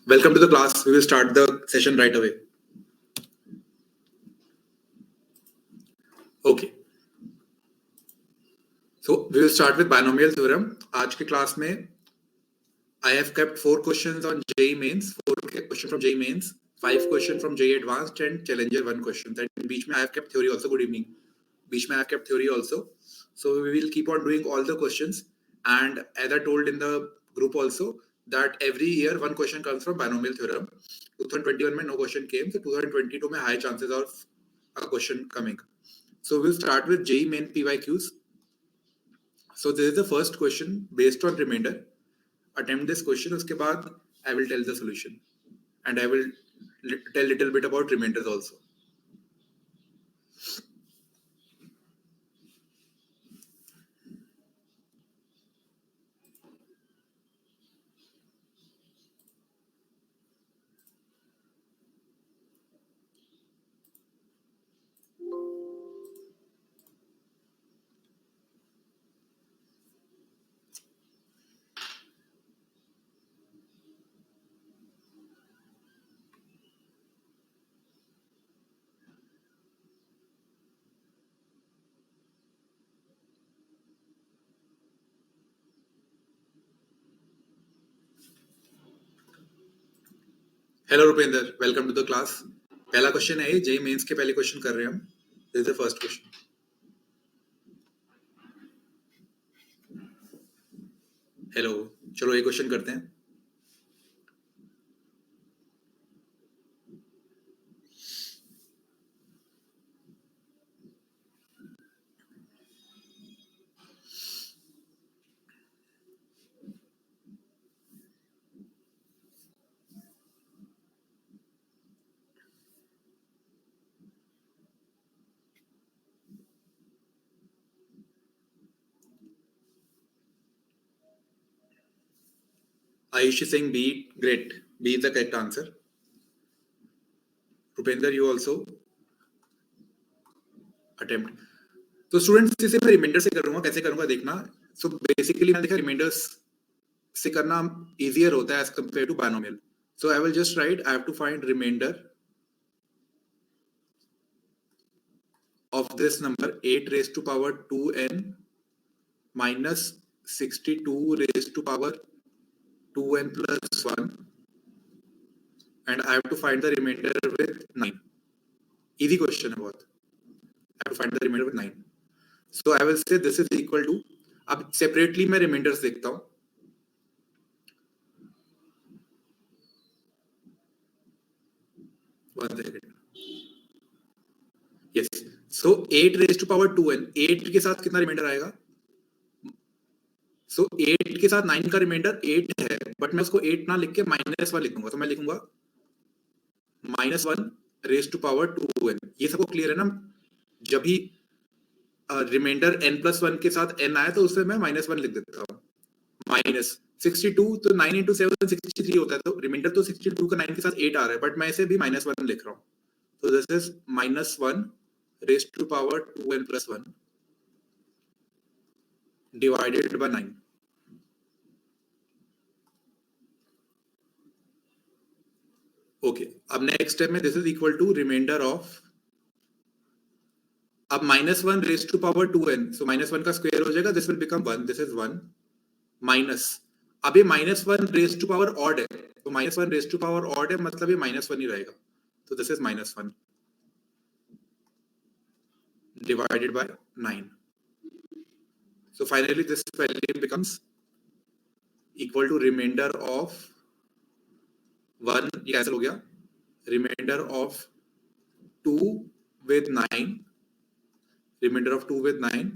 Welcome to the class. We will start the session right away. Okay. So we will start with binomial theorem. आज के class में I have kept 4 questions on JEE Mains, 4 questions from JEE Mains, 5 questions from JEE Advanced and Challenger 1 question. Then बीच में I have kept theory also. Good evening. बीच में I have kept theory also. So we will keep on doing all the questions. And as I told in the group also, that every year one question comes from binomial theorem. 2021 में no question came, so 2022 में high chances of a question coming. So we'll start with JEE Main PYQs. So this is the first question based on remainder. Attempt this question, उसके बाद I will tell the solution and I will tell little bit about remainders also. Hello Rupinder, welcome to the class. पहला question है ये JEE Mains के पहले question कर रहे हैं हम. This is the first question. Hello, चलो ये क्वेश्चन करते हैं. Ayush is saying B, great. B is the correct answer. Rupinder, you also attempt. तो स्टूडेंट्स इसे मैं रिमाइंडर से करूंगा, कैसे करूंगा देखना. सो बेसिकली मैंने देखा रिमाइंडर्स से करना इजियर होता है as compare to binomial. So I will just write, I have to find remainder of this number 8 raised to power 2n minus 62 raised to power 2n plus 1, and I have to find the remainder with 9. Easy question about. I have to find the remainder with 9. So I will say this is equal to, अब separately मैं remainders देखता हूँ. One second. Yes. So 8 raised to power 2n, 8 के साथ कितना reminder आएगा? So 8 के साथ 9 का रिमाइंडर 8 है, बट मैं उसको 8 ना लिख के -1 लिख दूंगा. तो मैं लिखूंगा -1 raised to power 2n. ये सबको क्लियर है ना? जब भी रिमाइंडर n+1 के साथ n आया तो उससे मैं -1 लिख देता हूँ. -62 तो 9 into 7 63 होता है, तो रिमाइंडर तो 62 का 9 के साथ 8 आ रहा है, बट मैं इसे भी -1 लिख रहा हूँ. So this is -1 raised to power 2n plus 1 divided by 9. Okay, अब नेक्स्ट स्टेप में this is equal to remainder of, अब -1 raised to power 2n, so -1 का स्क्वायर हो जाएगा, this will become 1, this is 1 minus, अब ये -1 raised to power odd है, तो -1 raised to power odd है, मतलब ये -1 ही रहेगा, तो this is -1 divided by 9. So finally this value becomes equal to remainder of 1, ये कैंसिल हो गया, remainder of 2 with 9, remainder of 2 with 9,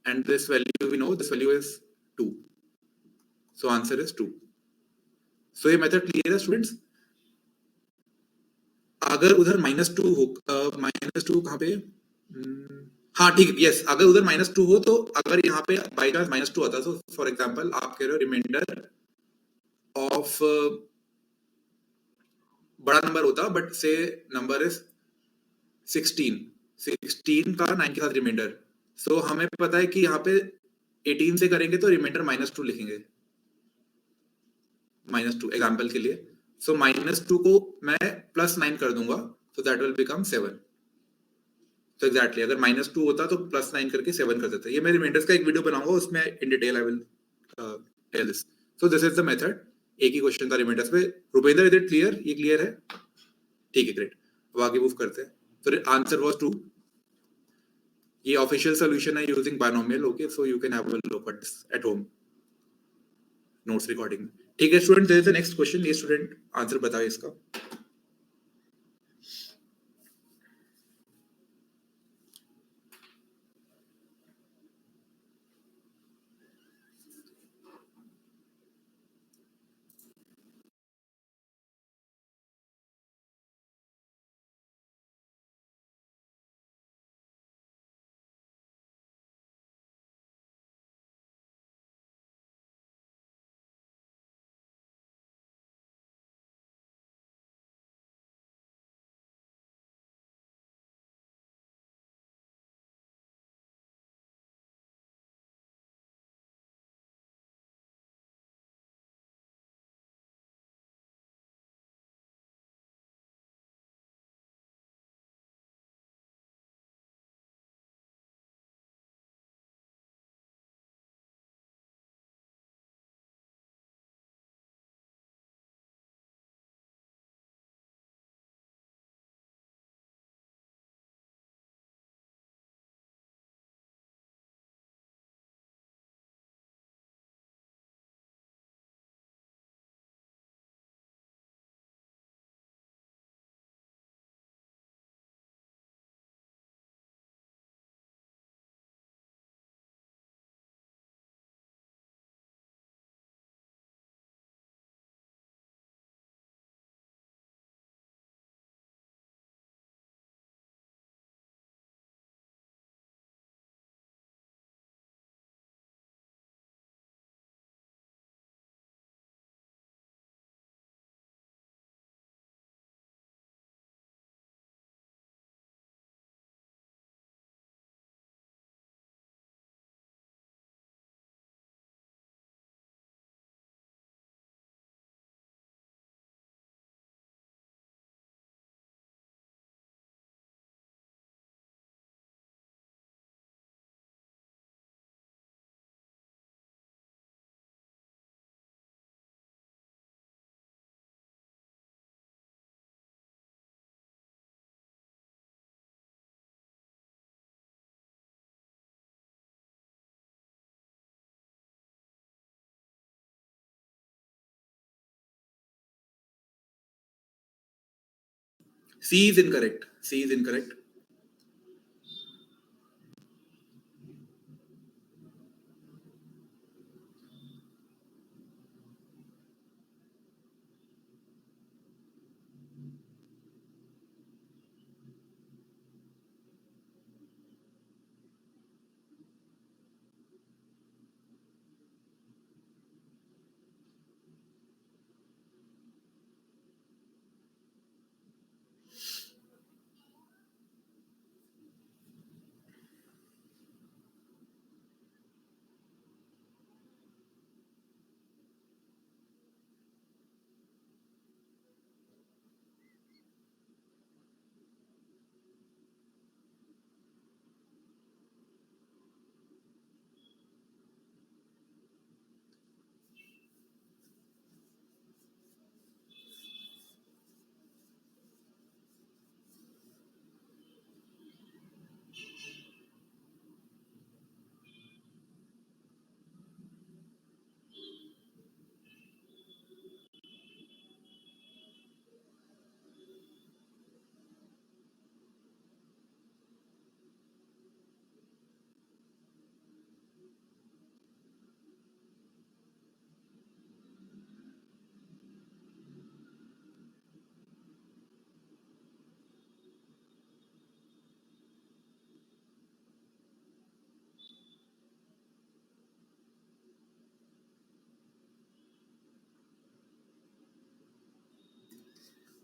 and this value we know, this value is 2. So answer is 2. So ये method clear है students. अगर उधर -2 हो, -2 कहाँ पे, हाँ ठीक है, यस, अगर उधर -2 हो तो अगर यहाँ पे बाई चांस -2 आता, तो फॉर एग्जांपल आप कह रहे हो रिमाइंडर ऑफ बड़ा नंबर होता, बट से नंबर इज 16 का 9 के साथ रिमाइंडर. सो हमें पता है कि यहाँ पे 18 से करेंगे तो रिमाइंडर -2 लिखेंगे. -2 एग्जाम्पल के लिए. सो -2 को मैं +9 कर दूंगा, so that will become 7. तो एग्जैक्टली अगर -2 होता तो +9 करके 7 कर देता. ये मैं रिमाइंडर्स का एक वीडियो बनाऊंगा, उसमें in detail I will tell this. So this is the method. एक ही क्वेश्चन था रिमाइंडर्स पे. Rupendra, is it clear? ये क्लियर है? ठीक है, ग्रेट. अब आगे मूव करते हैं. तो आंसर वाज 2. ये ऑफिशियल सॉल्यूशन है using binomial. Okay, so you can have a look at this at home notes recording. ठीक है student, there is the next question. ये स्टूडेंट आंसर बताओ इसका. C is incorrect. C is incorrect.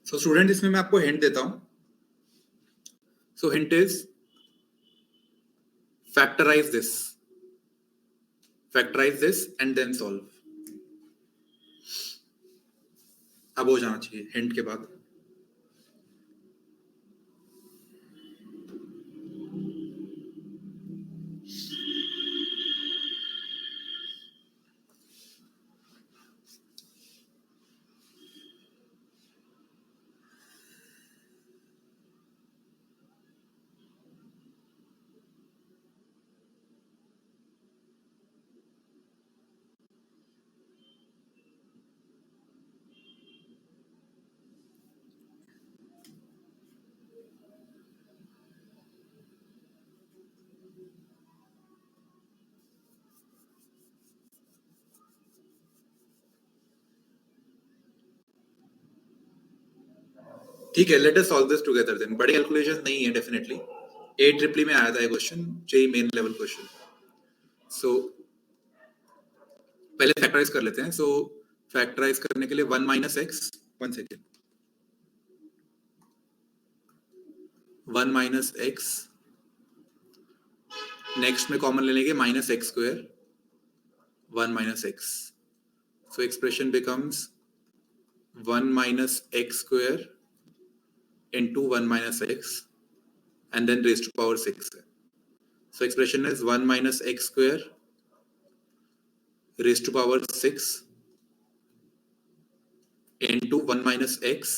So student, इसमें मैं आपको hint देता हूं. So hint is factorize this and then solve. अब हो जाना चाहिए हिंट के बाद। ठीक है, let us solve this together then. बड़े कैलकुलेशन नहीं है डेफिनेटली। AEEE में आया था ये क्वेश्चन, JEE Main level question. So पहले फैक्टराइज कर लेते हैं। सो फैक्टराइज करने के लिए 1 minus x, 1 second, 1 minus x, next में कॉमन लेने के minus x square, 1 minus x. So expression becomes 1 minus x square into 1 minus x and then raised to power 6. So expression is 1 minus x square raised to power 6 into 1 minus x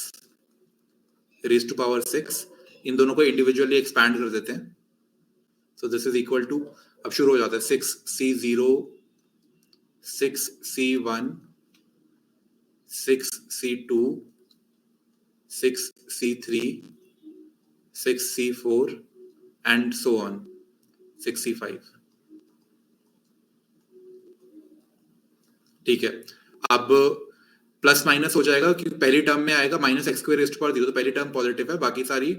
raised to power 6. इन दोनों को individually expand कर देते हैं। So this is equal to, अब शुरू हो जाता है 6c0, 6c1, 6c2, 6c3, 6c4 and so on, 6c5। ठीक है, अब प्लस माइनस हो जाएगा क्योंकि पहली टर्म में आएगा minus x square raised to power 0, तो पहली टर्म पॉजिटिव है, बाकी सारी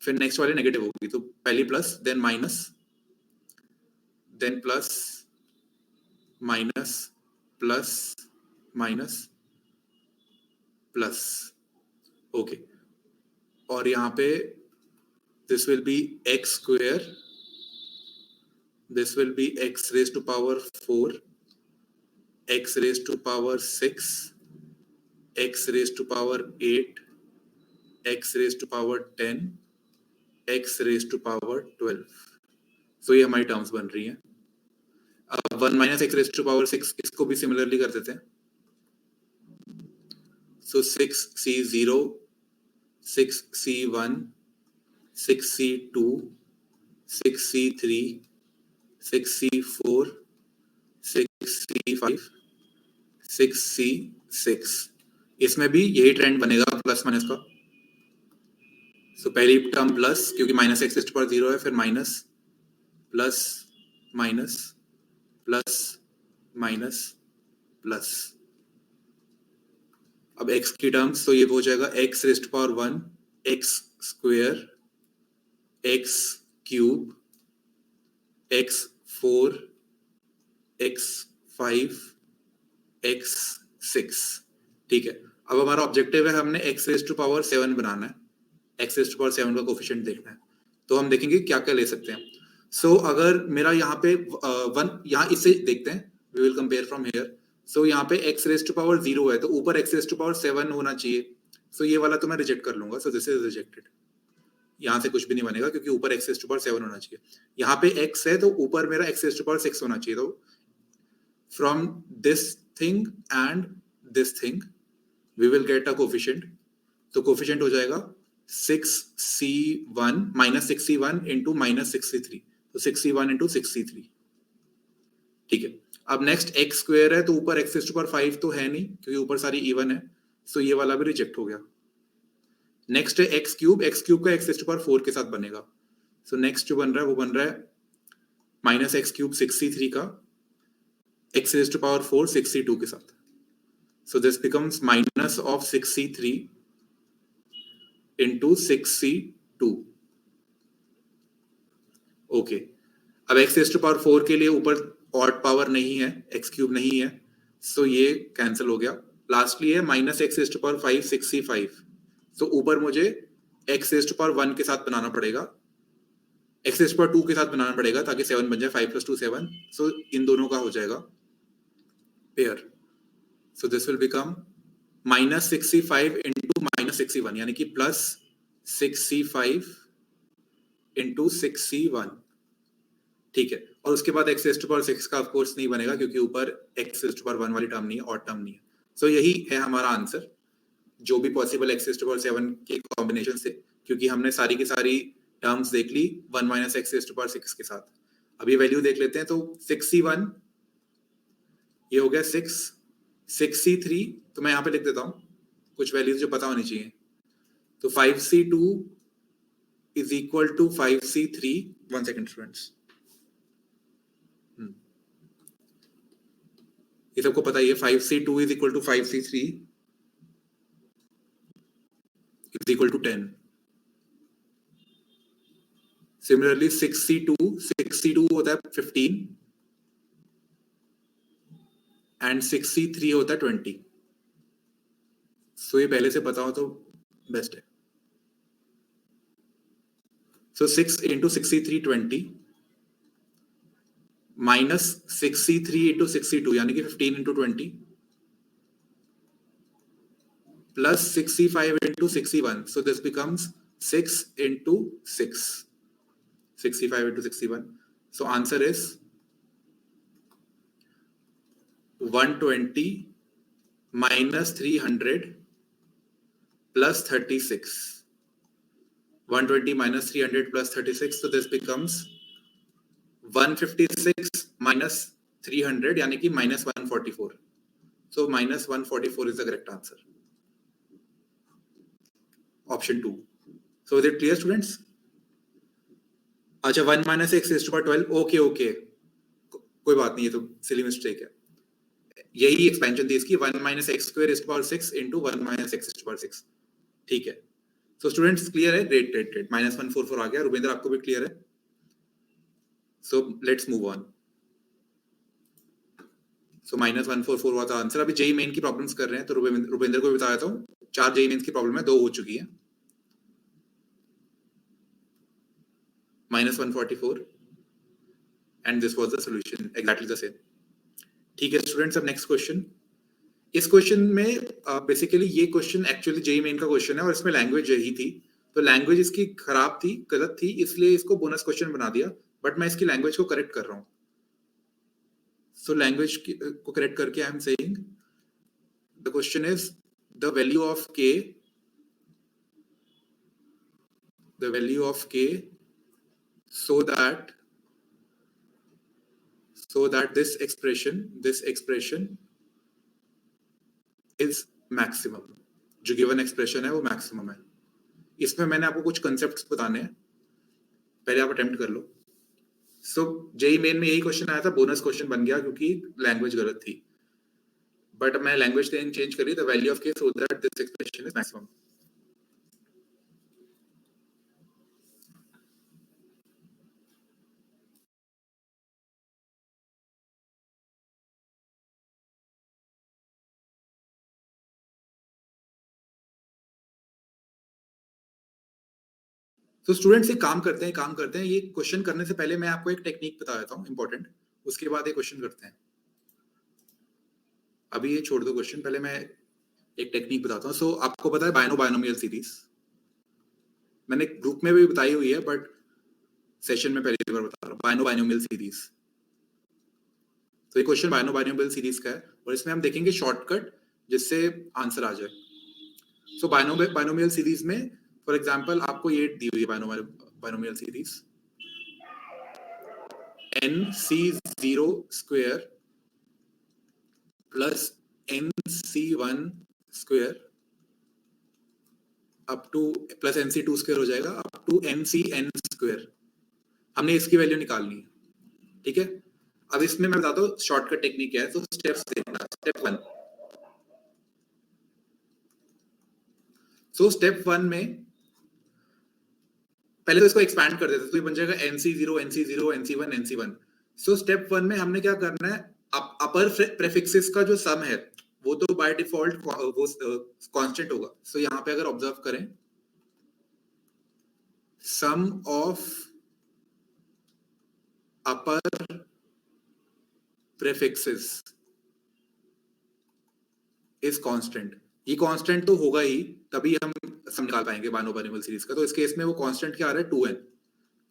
फिर नेक्स्ट वाली नेगेटिव होगी। तो पहली plus, then minus, then plus minus plus minus plus. Okay, और यहाँ पे this will be x square, this will be x raised to power 4, x raised to power 6, x raised to power 8, x raised to power 10, x raised to power 12। so ये हमारी terms बन रही हैं। अब 1 minus x raised to power 6 इसको भी similarly कर देते हैं। so 6c0, 6c1, 6c2, 6c3, 6c4, 6c5, 6c6। इसमें भी यही ट्रेंड बनेगा प्लस माइनस का। सो पहली टर्म प्लस क्योंकि minus x raised to power 0 है, फिर minus plus minus plus minus plus. अब x की टर्म्स, तो ये हो जाएगा x raised to power 1, x square, x cube, x4, x5, x6। ठीक है, अब हमारा ऑब्जेक्टिव है, हमने x रेज़्ड टू पावर 7 बनाना है, x रेज़्ड टू पावर 7 का कोफिशिएंट देखना है। तो हम देखेंगे क्या क्या ले सकते हैं। सो अगर मेरा यहाँ पे 1, यहाँ इससे देखते हैं, we will compare from here. So यहाँ पे x रेज़्ड टू पावर 0 है, तो ऊपर x रेज़्ड टू पावर 7 होना चाहिए। सो ये वाला तो मैं रिजेक्ट कर लूंगा, सो दिस इज रिजेक्टेड। यहाँ से कुछ भी नहीं बनेगा क्योंकि ऊपर x रेज़्ड टू पावर 7 होना चाहिए। यहाँ पे x है तो ऊपर मेरा x रेज़्ड टू पावर 6 होना चाहिए। तो from this thing and this thing we will get a coefficient. तो कोफिशिएंट हो जाएगा 6c1 minus 6c1 into minus 6c3, तो 6c1 इंटू 6c3। ठीक है, अब नेक्स्ट x स्क्वायर है, तो ऊपर x रेज़्ड टू पावर 5 तो है नहीं क्योंकि ऊपर सारी इवन है, सो ये वाला भी रिजेक्ट हो गया। नेक्स्ट है x क्यूब, x क्यूब का x रेज़्ड टू पावर 4 के साथ बनेगा। सो नेक्स्ट जो बन रहा है वो बन रहा है माइनस एक्स क्यूब 6c3 का x raised to power 4 6c2 के साथ। So this becomes minus of 6c3 into 6c2। Okay, अब x रेज़्ड टू पावर 4 के लिए ऊपर ऑड पावर नहीं है, x क्यूब नहीं है, सो ये कैंसिल हो गया। लास्टली है minus x raised to power 5 6c5। तो ऊपर मुझे x रेज़्ड टू पावर 1 के साथ बनाना पड़ेगा, x रेज़्ड टू पावर 2 के साथ बनाना पड़ेगा ताकि 7 बन जाए, 5 + 2 7। सो इन दोनों का हो जाएगा pair. So this will become -65 into -61 यानी कि +65 इंटू 61, ठीक है। और उसके बाद x टू पावर 6 का ऑफ कोर्स नहीं बनेगा क्योंकि ऊपर x टू पावर 1 वाली टर्म नहीं है, और टर्म नहीं है। सो यही है हमारा आंसर, जो भी पॉसिबल x टू पावर 7 के कॉम्बिनेशन से, क्योंकि हमने सारी की सारी टर्म्स देख ली 1 माइनस x टू पावर 6 के साथ। अब ये वैल्यू देख लेते हैं, तो 61 ये हो गया 6, 63 तो मैं यहाँ पे लिख देता हूँ कुछ वैल्यूज जो पता होनी चाहिए। तो 5c2 is equal to 5c3, 1 second students, ये सबको पता ही है। 5c2 is equal to 5c3 is equal to 10। Similarly 62 होता है 15 एंड 63 होता है 20। सो ये पहले से पता हो तो बेस्ट है। सो 6 इंटू 63 20 माइनस 63 इंटू 62 यानी कि 15 into 20 plus 65 into 61. So this becomes 6 into 6. 65 into 61. So answer is 120 minus 300 plus 36. 120 minus 300 plus 36. So this becomes 156 minus 300 यानी कि minus 144. So minus 144 is the correct answer. Option 2. So is it clear, students? अच्छा 1 minus x raised to power 12. Okay कोई बात नहीं, ये तो silly mistake है। यही एक्सपेंशन थी इसकी, 1 minus x square raised to power 6 into 1 minus x raised to power 6, ठीक है। सो स्टूडेंट्स क्लियर है? ग्रेट -144 आ गया। रुपेंद्र आपको भी क्लियर है? So let's move on. So -144 हुआ था आंसर। अभी जेई मेन की प्रॉब्लम्स कर रहे हैं, तो रुपेंद्र को भी बता देता हूँ, 4 जेई मेन की प्रॉब्लम है, 2 हो चुकी है। -144 and this was the solution, exactly the same. ठीक है स्टूडेंट्स, अब नेक्स्ट क्वेश्चन। इस क्वेश्चन में बेसिकली ये क्वेश्चन एक्चुअली जेई मेन का क्वेश्चन है और इसमें लैंग्वेज यही थी, तो लैंग्वेज इसकी खराब थी, गलत थी, इसलिए इसको बोनस क्वेश्चन बना दिया, बट मैं इसकी लैंग्वेज को करेक्ट कर रहा हूँ। सो लैंग्वेज को करेक्ट करके I am saying the question is the value of k so that this expression is maximum। जो गिवन एक्सप्रेशन है वो मैक्सिमम है। इसमें मैंने आपको कुछ कंसेप्ट्स बताने हैं, पहले आप अटेम्प्ट कर लो। सो जेई मेन में यही क्वेश्चन आया था, बोनस क्वेश्चन बन गया क्योंकि लैंग्वेज गलत थी, बट मैं लैंग्वेज चेंज करी, the value of k so that this expression is maximum। तो स्टूडेंट्स एक काम करते हैं, ये क्वेश्चन करने से पहले मैं आपको एक टेक्निक बता देता हूँ इंपॉर्टेंट, उसके बाद ये क्वेश्चन करते हैं। अभी ये छोड़ दो क्वेश्चन, पहले मैं एक टेक्निक बताता हूँ। सो आपको पता है बायनोमियल सीरीज, मैंने ग्रुप में भी बताई हुई है, बट सेशन में पहली बार बता रहा हूँ। बायनोमियल सीरीज, तो ये क्वेश्चन बायनोमियल सीरीज का है और इसमें हम देखेंगे शॉर्टकट जिससे आंसर आ जाए। सो बायनोमियल सीरीज में फॉर एग्जांपल आपको ये दी हुई है binomial series nc0 square plus nc1 square up two plus nc2 square हो जाएगा अप टू ncn स्क्वायर। हमने इसकी वैल्यू निकालनी है, ठीक है। अब इसमें मैं बताता हूँ शॉर्टकट टेक्निक क्या है। तो स्टेप्स देखना, स्टेप 1। सो स्टेप 1 में पहले तो इसको एक्सपैंड कर देते, तो ये बन जाएगा nc0 nc0 nc1 nc1। So step 1 में हमने क्या करना है, अपर प्रीफिक्सेस का जो सम है वो तो बाय डिफॉल्ट वो कांस्टेंट होगा। सो यहाँ पे अगर ऑब्जर्व करें, sum of upper prefixes is constant. ये कांस्टेंट तो होगा ही, तभी हम सम निकाल पाएंगे बाइनोमियल सीरीज का। तो इस केस में वो कांस्टेंट क्या आ रहा है 2n,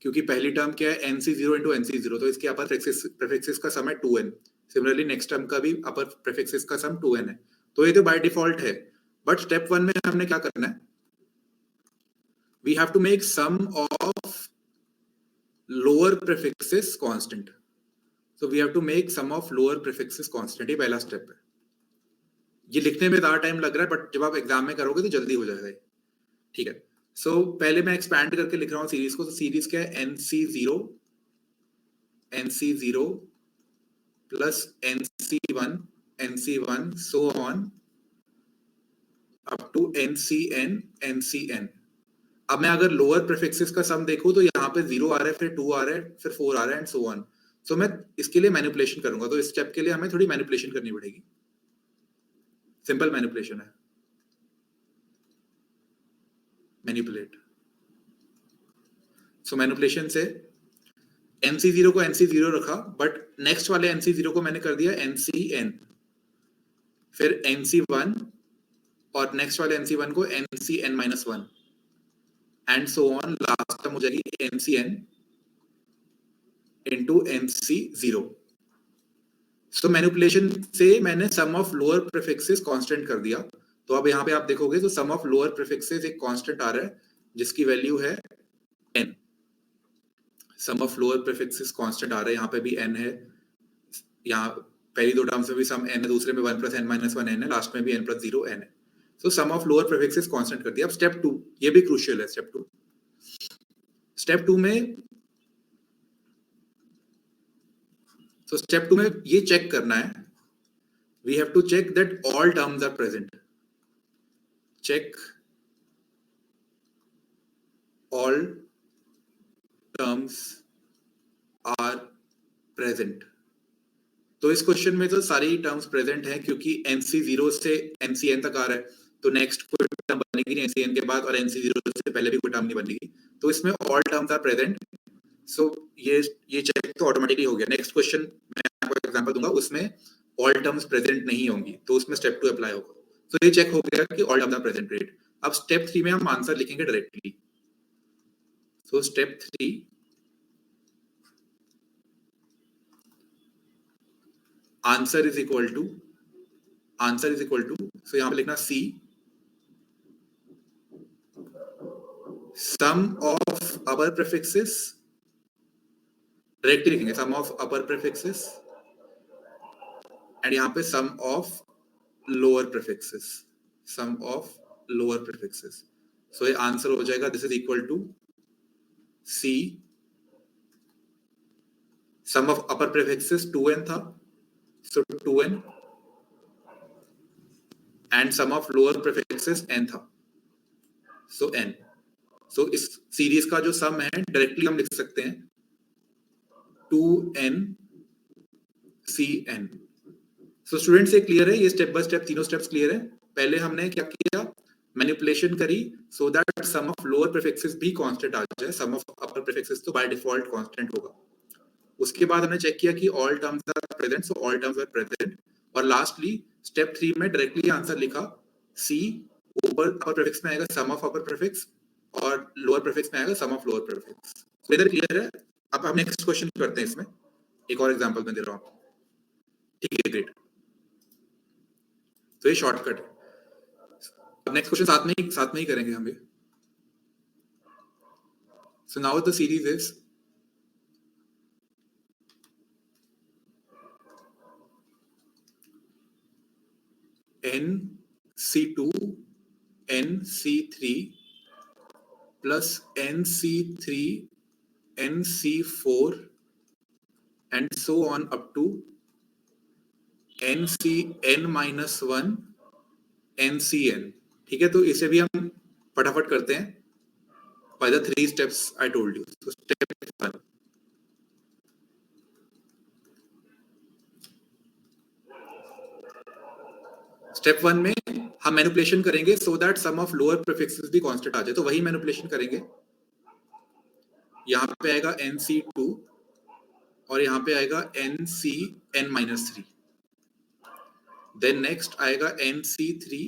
क्योंकि पहली टर्म क्या है nc0 into nc0, तो इसके अपर प्रीफिक्सेस का सम है 2n। सिमिलरली नेक्स्ट टर्म का भी अपर प्रीफिक्सेस का सम 2n है, तो ये तो बाय डिफॉल्ट है। बट स्टेप 1 में हमने क्या करना है, we have to make sum of lower prefixes constant. So we have to make sum of lower prefixes constant, ये पहला स्टेप है। ये लिखने में ज्यादा टाइम लग रहा है, बट जब आप एग्जाम में करोगे तो जल्दी हो जाएगा, ठीक है। सो पहले मैं एक्सपैंड करके लिख रहा हूँ सीरीज को। तो सीरीज क्या है, nc0 plus nc1 so on up to ncn। अब मैं अगर लोअर प्रीफिक्सेस का सम देखूं तो यहाँ पे 0 आ रहा है, फिर 2 आ रहा है, फिर 4 आ रहा है एंड सो ऑन। सो मैं इसके लिए मैनिपुलेशन करूंगा, तो इस स्टेप के लिए हमें थोड़ी मैनिपुलेशन करनी पड़ेगी। सिंपल मैनिपुलेशन है, मैनिपुलेट। सो मैनिपुलेशन से nc0 को nc0 रखा, बट नेक्स्ट वाले nc0 को मैंने कर दिया ncn, फिर nc1 और नेक्स्ट वाले nc1 को ncn-1 and so on. Last term हो जाएगी ncn into nc0। So manipulation से मैंने sum of lower prefixes constant कर दिया। तो अब यहाँ पे आप देखोगे तो सम ऑफ लोअर प्रीफिक्सेस एक कांस्टेंट आ रहा है जिसकी वैल्यू है n। Sum of lower prefixes constant आ रहा है, यहाँ पे भी n है, यहाँ पहली दो टर्म्स में भी सम n है, दूसरे में 1 + n-1 n है, लास्ट में भी n + 0 n है। सो sum of lower prefixes constant कर दिया। अब स्टेप 2, ये भी क्रूशियल है। स्टेप 2 में स्टेप 2 में ये चेक करना है, we have to check that all terms are present. Check all terms are present। तो इस क्वेश्चन में तो सारी टर्म्स प्रेजेंट हैं, क्योंकि nc0 से ncn तक आ रहा है, तो नेक्स्ट कोई टर्म बनेगी नहीं ncn के बाद, और nc0 से पहले भी कोई टर्म नहीं बनेगी, तो इसमें ऑल टर्म्स आर प्रेजेंट। सो ये चेक तो ऑटोमेटिकली हो गया। नेक्स्ट क्वेश्चन मैं आपको एग्जांपल दूंगा, उसमें ऑल टर्म्स प्रेजेंट नहीं होंगी, तो उसमें स्टेप 2 अप्लाई होगा। तो ये चेक हो गया कि all terms are present, great. अब स्टेप 3 में हम आंसर लिखेंगे directly. So step 3, answer is equal to so यहां पे लिखना C sum of upper prefixes, directly लिखेंगे sum of upper prefixes, and यहां पे sum of lower prefixes, so ये आंसर हो जाएगा, this is equal to C sum of upper prefixes 2n था, so 2n, and sum of lower prefixes n था, सो n। सो इस series का जो सम है डायरेक्टली हम लिख सकते हैं 2n cn। सो स्टूडेंट्स, ये क्लियर है? ये स्टेप बाय स्टेप तीनों स्टेप्स क्लियर है? पहले हमने क्या किया, मैनिपुलेशन करी so that sum of lower prefixes भी कांस्टेंट आ जाए, सम ऑफ अपर प्रीफिक्सेस तो बाय डिफॉल्ट कांस्टेंट होगा। उसके बाद हमने चेक किया कि all terms are present, so all terms are present. और लास्टली स्टेप 3 में डायरेक्टली आंसर लिखा, C ऊपर अपर प्रीफिक्स में आएगा सम ऑफ अपर प्रीफिक्स, और लोअर प्रीफिक्स में आएगा सम ऑफ लोअर प्रीफिक्स। तो इधर क्लियर है? अब हम नेक्स्ट क्वेश्चन करते हैं, इसमें एक और एग्जांपल मैं दे रहा हूं, ठीक है, ग्रेट। तो ये शॉर्टकट है। अब नेक्स्ट क्वेश्चन साथ में ही करेंगे हम ये। So now the series is nc2 nc3 plus nc3 nc4 and so on up to ncn-1 ncn। ठीक है, तो इसे भी हम फटाफट करते हैं by the 3 steps I told you। So step 1 में हम मैनिपुलेशन करेंगे so that sum of lower prefixes भी कांस्टेंट आ जाए, तो वही मैनिपुलेशन करेंगे। यहाँ पे आएगा nc2 और यहाँ पे आएगा ncn-3, देन नेक्स्ट आएगा nc3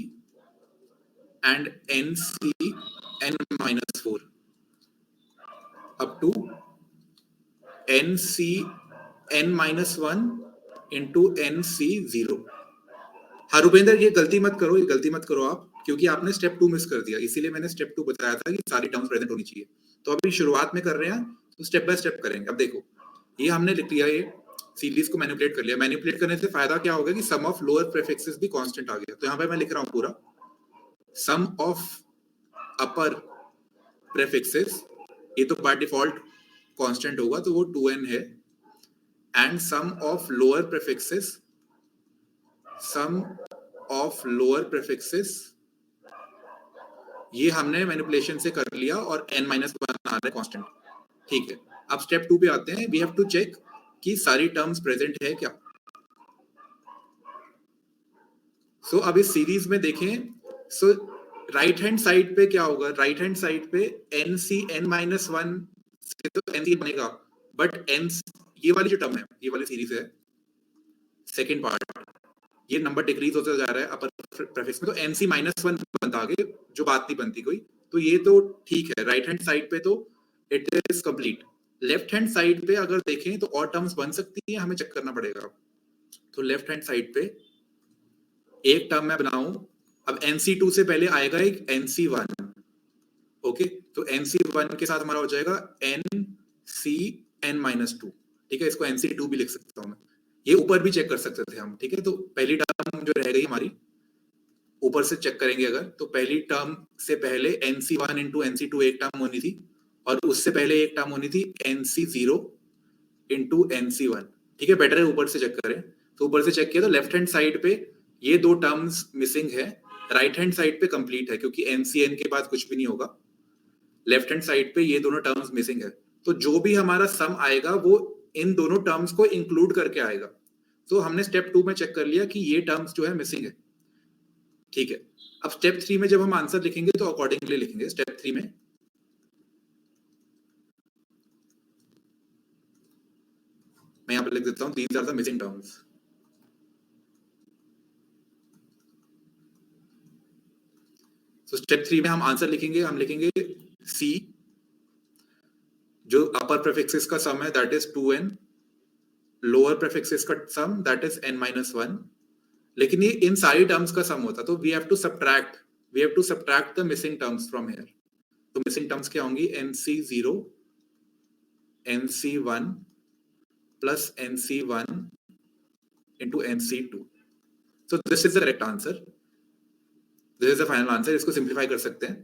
and NC n minus 4 up to NC n minus 1 into NC 0. हाँ रुपेंद्र, ये गलती मत करो आप, क्योंकि आपने स्टेप 2 मिस कर दिया, इसीलिए मैंने स्टेप 2 बताया था कि सारी टर्म्स प्रेजेंट होनी चाहिए। तो अभी शुरुआत में कर रहे हैं तो स्टेप बाय स्टेप करेंगे। अब देखो, ये हमने लिख लिया, ये सीरीज को मैनिपुलेट कर लिया। मैनिपुलेट करने से फायदा क्या होगा कि सम ऑफ लोअर प्रीफिक्सेस भी कांस्टेंट आ गया। तो यहाँ पे मैं लिख रहा हूँ पूरा सम ऑफ अपर प्रीफिक्सेस, ये तो बाय डिफॉल्ट कांस्टेंट होगा, तो वो 2n है, and sum of lower prefixes, sum of lower prefixes, ये हमने मैनिपुलेशन से कर लिया और n माइनस 1 आ रहा है कांस्टेंट। ठीक है, अब स्टेप 2 पे आते हैं। वी हैव टू चेक कि सारी टर्म्स प्रेजेंट है क्या। सो अब इस सीरीज में देखें, सो राइट हैंड साइड पे क्या होगा, राइट हैंड साइड पे nc n माइनस 1 से तो nc बनेगा, बट n, ये वाली जो टर्म है, ये वाली सीरीज है, सेकेंड पार्ट, ये नंबर डिक्रीज होता जा रहा है अपर प्रीफिक्स में, तो nc माइनस 1 बनता आगे, जो बात नहीं बनती कोई। तो ये तो ठीक है, राइट हैंड साइड पे तो it is complete. Left hand side पे अगर देखें तो और टर्म्स बन सकती है, हमें चेक करना पड़ेगा। तो लेफ्ट हैंड साइड पे एक टर्म मैं बनाऊं, अब nc2 से पहले आएगा एक nc1, ओके, तो nc1 के साथ हमारा हो जाएगा ncn माइनस 2, ठीक है, इसको nc2 भी लिख सकता हूं मैं, ये ऊपर भी चेक कर सकते थे हम, ठीक है। तो पहली टर्म जो रह गई हमारी, ऊपर से चेक करेंगे अगर, तो पहली टर्म से पहले nc1 इंटू nc2 एक टर्म होनी थी, और उससे पहले एक टर्म होनी थी nc0 इंटू nc1, ठीक है, बेटर है ऊपर से चेक करें। तो ऊपर से चेक किया तो लेफ्ट हैंड साइड पे ये दो टर्म्स मिसिंग है, राइट हैंड साइड पे कंप्लीट है, क्योंकि ncn के बाद कुछ भी नहीं होगा। लेफ्ट हैंड साइड पे ये दोनों टर्म्स मिसिंग है, तो जो भी हमारा सम आएगा वो इन दोनों टर्म्स को इंक्लूड करके आएगा। तो हमने स्टेप 2 में चेक कर लिया कि ये टर्म्स जो है मिसिंग है, ठीक है। अब स्टेप 3 में जब हम आंसर लिखेंगे तो अकॉर्डिंगली लिखेंगे। स्टेप 3 में मैं यहां पर लिख देता हूं, these are the missing terms. तो स्टेप 3 में हम आंसर लिखेंगे, हम लिखेंगे सी, जो अपर प्रीफिक्सेस का सम है that is 2n, lower prefixes का सम दैट इज n माइनस 1, लेकिन ये इन सारी टर्म्स का सम होता, तो we have to subtract the missing terms from here. तो मिसिंग टर्म्स क्या होंगी, nc0 nc1 plus nc1 into nc2। so this is the correct answer, this is the final answer। इसको सिंप्लीफाई कर सकते हैं,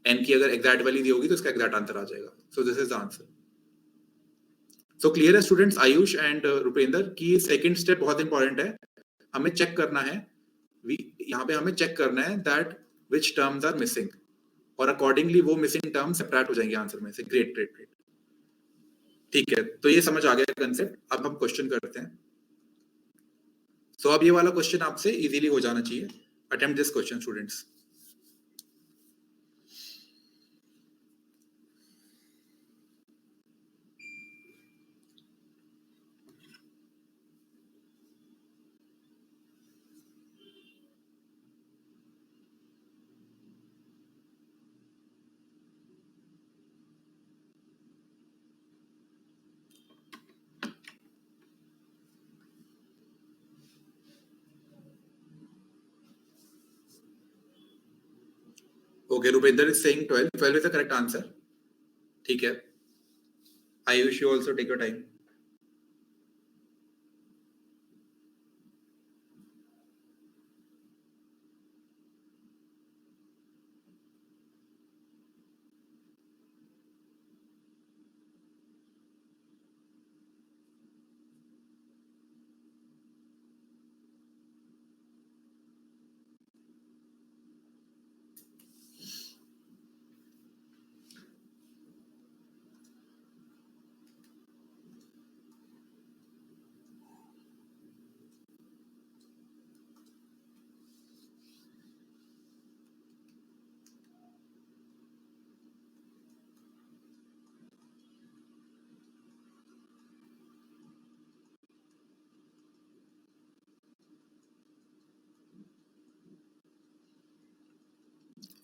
n की अगर एग्जैक्ट वैल्यू दी होगी तो इसका एग्जैक्ट आंसर आ जाएगा। सो this is the answer. So clear है स्टूडेंट्स आयुष एंड रुपेंद्र की सेकंड स्टेप बहुत इंपॉर्टेंट है, हमें चेक करना है, यहाँ पे हमें चेक करना है that which terms are missing, और अकॉर्डिंगली वो मिसिंग टर्म्स सेपरेट हो जाएंगे आंसर में से। ग्रेट ग्रेट ग्रेट, ठीक है, तो ये समझ आ गया कंसेप्ट। अब हम क्वेश्चन करते हैं। सो अब ये वाला क्वेश्चन आपसे इजीली हो जाना चाहिए। Attempt this question students. Okay, Rupinder is saying 12. 12 is the correct answer. ठीक है, Ayush, you also take your time.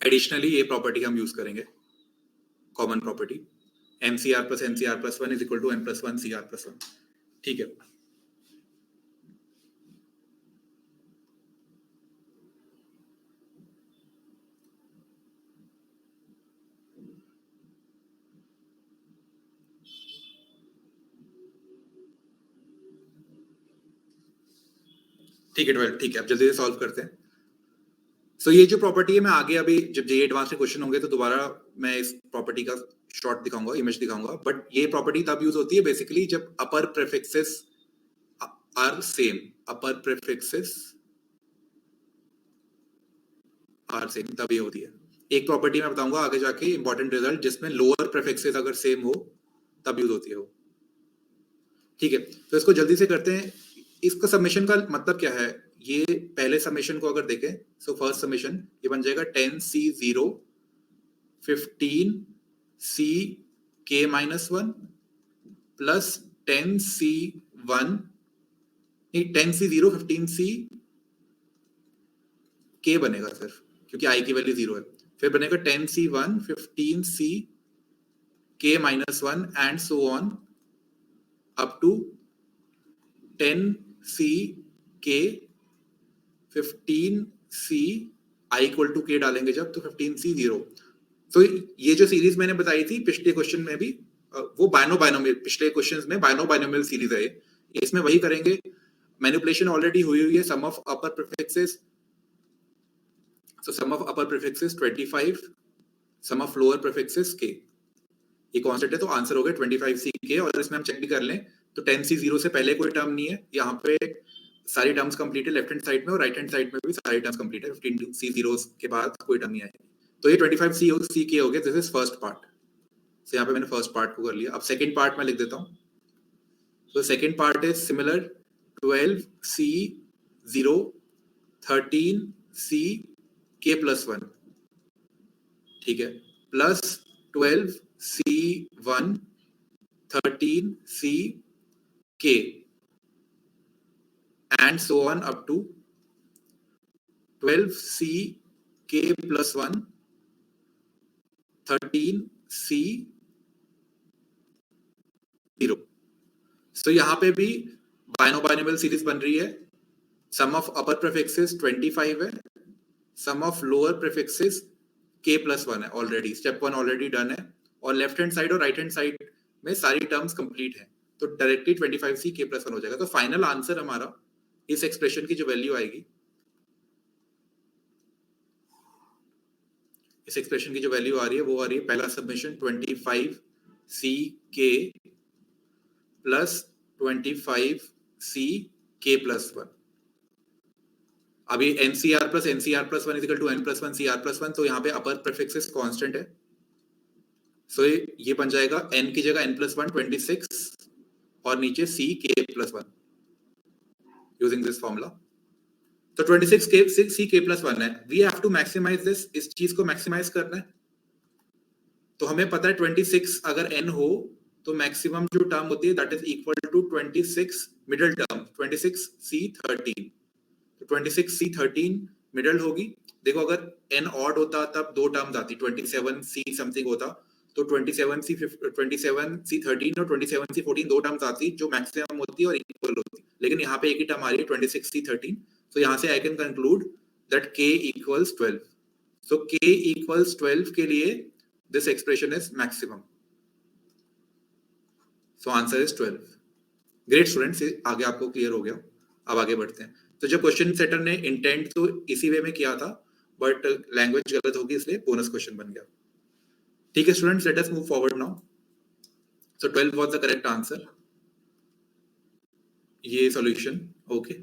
Additionally ये प्रॉपर्टी हम यूज करेंगे, common property MCR plus NCR plus 1 is equal to N plus 1 CR plus 1. ठीक है, ठीक है 12, ठीक है, अब जल्दी से सॉल्व करते हैं। सो ये जो प्रॉपर्टी है, मैं आगे अभी जब जे एडवांस में क्वेश्चन होंगे तो दोबारा मैं इस प्रॉपर्टी का शॉर्ट दिखाऊंगा, इमेज दिखाऊंगा, बट ये प्रॉपर्टी तब यूज होती है बेसिकली जब upper prefixes are same, upper prefixes are same, तब ये होती है। एक प्रॉपर्टी मैं बताऊंगा आगे जाके, इंपॉर्टेंट रिजल्ट, जिसमें लोअर प्रीफिक्सेस अगर सेम हो तब यूज होती है वो। ठीक है, तो इसको जल्दी से करते हैं। इसका समेशन का मतलब क्या है, ये पहले समेशन को अगर देखें, सो फर्स्ट समेशन ये बन जाएगा 10C0 15C(k-1) प्लस 10C1 नहीं 10C0 15C(k) बनेगा सिर्फ, क्योंकि i की वैल्यू 0 है। फिर बनेगा 10C1 15C(k-1) and so on up to 10C(k) 15C i equal to k डालेंगे जब, तो 15C0। तो ये जो सीरीज मैंने बताई थी पिछले क्वेश्चन में भी, वो बायनोमियल, पिछले क्वेश्चंस में बायनोमियल सीरीज है, इसमें वही करेंगे। मैनिपुलेशन ऑलरेडी हुई है। Sum of upper prefixes, so sum of upper prefixes 25, sum of lower prefixes k, ये कांस्टेंट है, तो आंसर हो गया 25C(k). और इसमें हम चेक भी कर लें तो 10C0 से पहले कोई टर्म नहीं है, यहाँ पे सारी टर्म्स कंप्लीट है लेफ्ट हैंड साइड में, और राइट हैंड साइड में भी सारी टर्म्स कंप्लीट है। 15C0 के बाद कोई टर्म नहीं आएगी, तो ये 25C(k) हो गया। This is first part. So, यहाँ पे मैंने फर्स्ट पार्ट को कर लिया। अब सेकंड पार्ट में लिख देता हूँ। तो second part is similar, 12C0 13C(k plus 1), ठीक है, plus 12C1 13C(k) and so on up to 12C(k plus 1 13C0। So, यहाँ पे भी बायनोमियल सीरीज बन रही है। सम ऑफ अपर प्रीफिक्सेस 25 है, sum of lower prefixes k plus 1 है। ऑलरेडी स्टेप 1 ऑलरेडी डन है, और लेफ्ट हैंड साइड और राइट हैंड साइड में सारी टर्म्स कंप्लीट है, तो डायरेक्टली 25C(k plus 1) हो जाएगा। तो फाइनल आंसर हमारा इस एक्सप्रेशन की जो वैल्यू आएगी, इस एक्सप्रेशन की जो वैल्यू आ रही है वो आ रही है, पहला submission 25C(k) plus 25C(k plus 1). अभी NCR plus NCR plus 1 is equal to N plus 1 CR plus 1, तो यहाँ पे अपर प्रीफिक्सेस कांस्टेंट है, सो ये बन जाएगा N की जगह N plus 1 26 और नीचे CK plus 1 using this formula. तो 26CK plus 1 है। We have to maximize this, इस चीज को मैक्सिमाइज करना है। तो हमें पता है 26 अगर N हो तो मैक्सिमम जो टर्म होती है that is equal to 26 middle term 26C13। तो 26C13 मिडिल होगी। देखो अगर n ऑड होता तब दो टर्म्स आती, 27C समथिंग होता तो 27C13 और 27C14 दो टर्म्स आती जो मैक्सिमम होती और इक्वल होती, लेकिन यहाँ पे एक ही टर्म आ रही है 26C13। तो यहाँ से I can conclude that k equals 12। So k equals 12 के लिए this expression is maximum, so answer is 12। Great students, आगे आपको क्लियर हो गया। अब आगे बढ़ते हैं। तो जो क्वेश्चन सेटर ने इंटेंट तो इसी वे में किया था, बट लैंग्वेज गलत होगी इसलिए बोनस क्वेश्चन बन गया। ठीक है students, let us move forward now. So 12 was the correct answer, ये solution. Okay,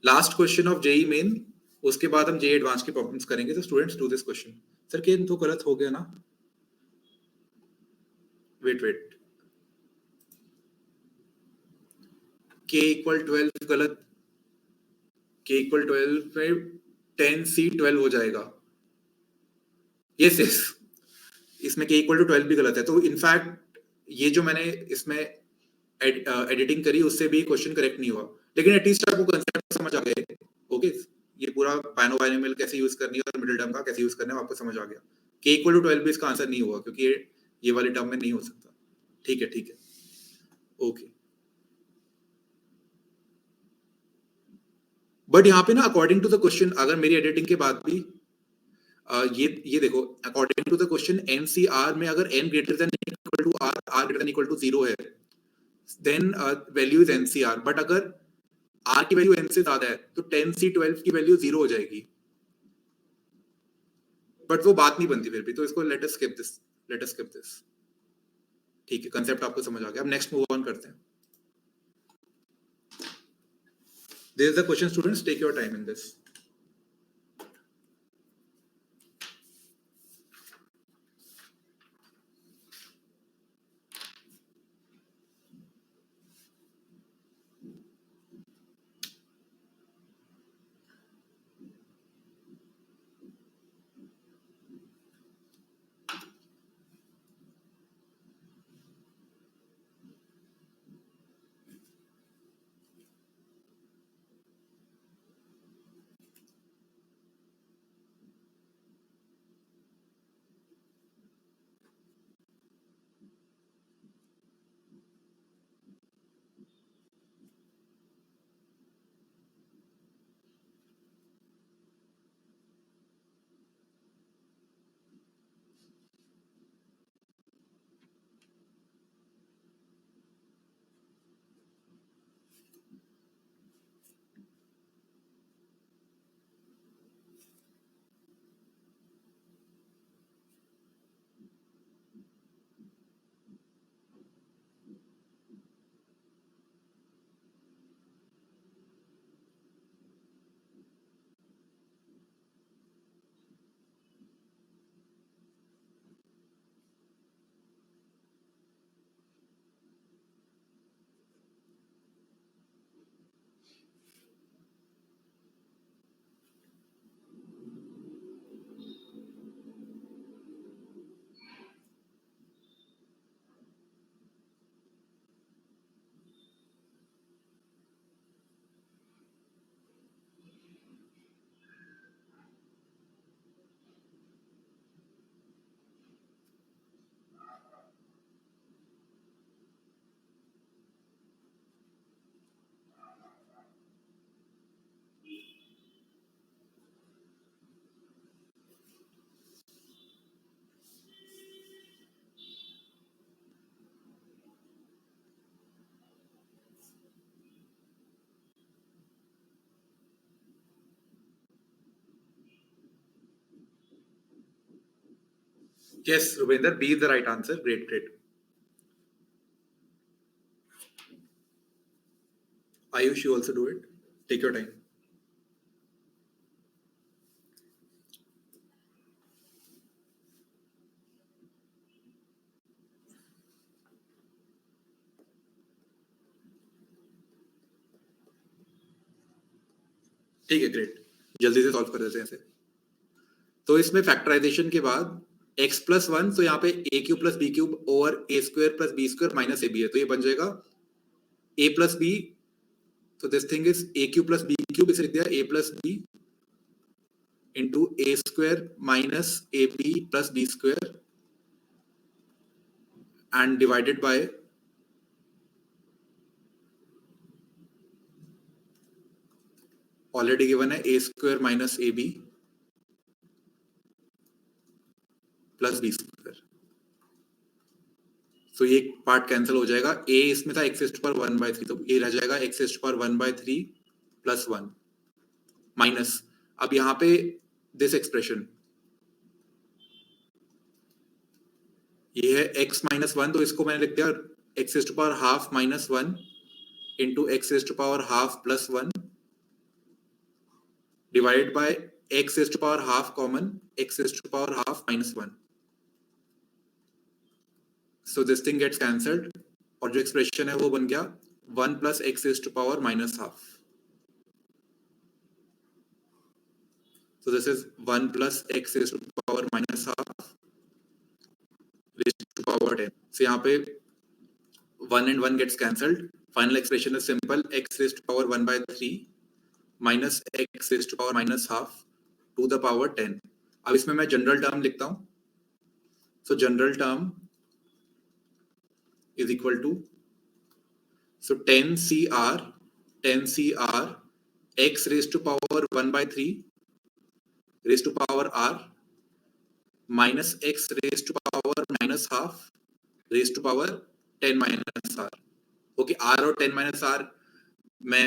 last question of JEE Main, उसके बाद हम जेई एडवांस की प्रॉब्लम्स करेंगे। तो students do this question. Sir के तो गलत हो गया ना, वेट k equal 12 गलत, k equal 12 में 10C12 हो जाएगा। यस, इसमें k equal to 12 भी गलत है। तो इनफैक्ट ये जो मैंने इसमें एडिटिंग करी उससे भी क्वेश्चन करेक्ट नहीं हुआ, लेकिन एटलीस्ट आपको कंसेप्ट समझ आ गए। ओके, ये पूरा बाइनोमियल कैसे यूज करनी है और मिडिल टर्म का कैसे यूज करना है आपको समझ आ गया। k इक्वल टू 12 भी इसका आंसर नहीं होगा क्योंकि ये वाली टर्म में नहीं हो सकता। ठीक है ओके। बट यहाँ पे ना अकॉर्डिंग टू द क्वेश्चन, अगर मेरी एडिटिंग के बाद भी ये देखो, according to the question NCR में अगर n greater than equal to r, r greater than equal to 0 है, then value is NCR. But अगर r की वैल्यू n से ज्यादा है तो 10c12 की वैल्यू 0 हो जाएगी। बट वो बात नहीं बनती फिर भी, तो इसको लेट अस स्किप दिस। ठीक है, कंसेप्ट आपको समझ आ गया। अब नेक्स्ट मूव ऑन करते हैं। This is the question students, take your time in this. Yes, Rupinder, B is the right answer. Great. Ayush, you also do it. Take your time. ठीक है, ग्रेट। जल्दी से सॉल्व कर देते हैं इसे। तो इसमें फैक्टराइजेशन के बाद x प्लस 1, तो यहाँ पे a cube plus B cube over a square plus B square minus ab है, तो ये बन जाएगा a प्लस बी। तो this thing is a cube plus B cube, इसे लिख दिया a plus B into a square minus ab plus B square and divided by already given है a square minus ab plus B square. तो ये part cancel हो जाएगा। a इसमें था x टू पावर 1/3, तो ये रह जाएगा x to power 1/3 plus 1 minus, अब यहाँ पे दिस एक्सप्रेशन ये है x माइनस 1, तो इसको मैंने लिख दिया x to power half minus 1 into x to power half plus 1 divided by x to power half common x to power half minus 1। So this thing gets cancelled और जो expression है वो बन गया 1 plus x to power minus half. So this is 1 plus x raised to power minus half raised to power 10. So यहाँ पे 1 and 1 gets cancelled. Final expression is simple, x raised to power 1/3 minus X raise to power minus half to the power 10। अब इसमें मैं general term लिखता हूं, so general term is equal to, so 10 CR x raise to power 1/3 raise to power r minus x raise to power minus half raise to power 10 minus r। Okay, r और 10 minus r मैं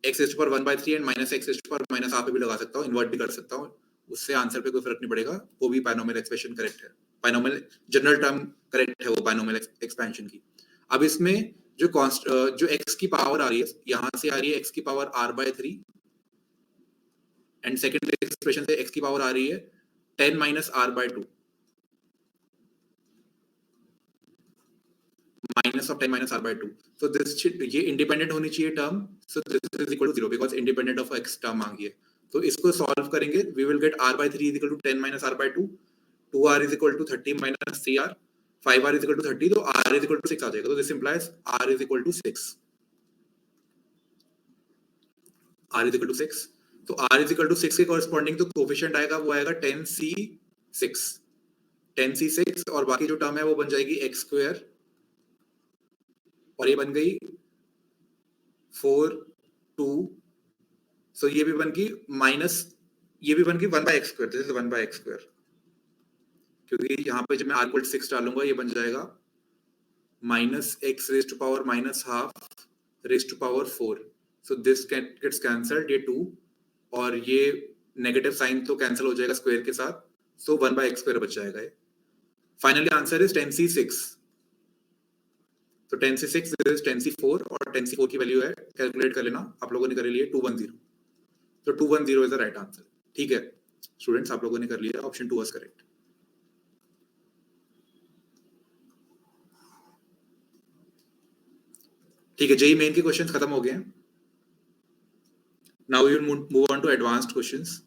x raise to power 1/3 and minus x raise to power minus half पे भी लगा सकता हूँ, invert भी कर सकता हूँ, उससे आंसर पे कोई फर्क नहीं पड़ेगा, वो भी बायनोमियल एक्सप्रेशन करेक्ट है, बायनोमियल जनरल टर्म करेक्ट है वो बायनोमियल एक्सपेंशन की। अब इसमें जो जो x की पावर आ रही है, यहां से आ रही है x की power r/3 and second expression से x की पावर आ रही है 10 minus r/2 minus of 10 minus r/2। So this ये इंडिपेंडेंट होनी चाहिए term, so this is equal to 0 because independent of x term आ गई है। तो इसको सॉल्व करेंगे, we will get r/3 is equal to 10 minus r/2, 2r is equal to 30 minus 3r, 5r is equal to 30, तो r is equal to 6 आ जाएगा। तो this implies r is equal to 6, r is equal to 6। तो r is equal to 6 के corresponding तो coefficient आएगा, वो आएगा 10c6, 10c6, और बाकी जो टर्म है वो बन जाएगी x स्क्वायर, और ये बन गई 4 2, सो ये भी बन गई माइनस, ये भी बन गई 1/x square, this is 1/x square, क्योंकि यहाँ पे जब मैं r इक्वल 6 डालूंगा ये बन जाएगा minus x raise to power minus half raise to power 4, so this gets cancelled, ये 2 और ये नेगेटिव साइन तो कैंसिल हो जाएगा स्क्वायर के साथ, सो 1/x स्क्वायर बच जाएगा। ये फाइनली आंसर इज 10c6, तो 10c6 इज 10c4, और 10c4 की वैल्यू है, कैलकुलेट कर लेना, आप लोगों ने कर लिया 210, तो 210 इज द राइट आंसर। ठीक है स्टूडेंट्स, आप लोगों ने कर लिया, ऑप्शन 2 वाज करेक्ट। ठीक है, जेई मेन के क्वेश्चंस खत्म हो गए हैं। Now we will move on to advanced questions.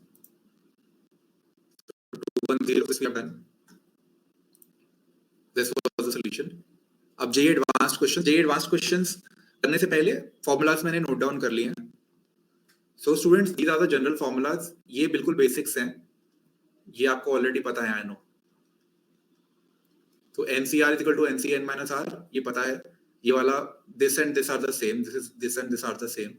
210 this we have done, this was the solution। अब जेई एडवांस्ड क्वेश्चंस करने से पहले फॉर्मूलाज मैंने नोट डाउन कर लिए हैं। So students, these are the general formulas, ये बिल्कुल बेसिक्स हैं, ये आपको ऑलरेडी पता है, आई नो। तो NCR is equal to NCN minus R, ये पता है, ये वाला this and this are the same, this and this are the same,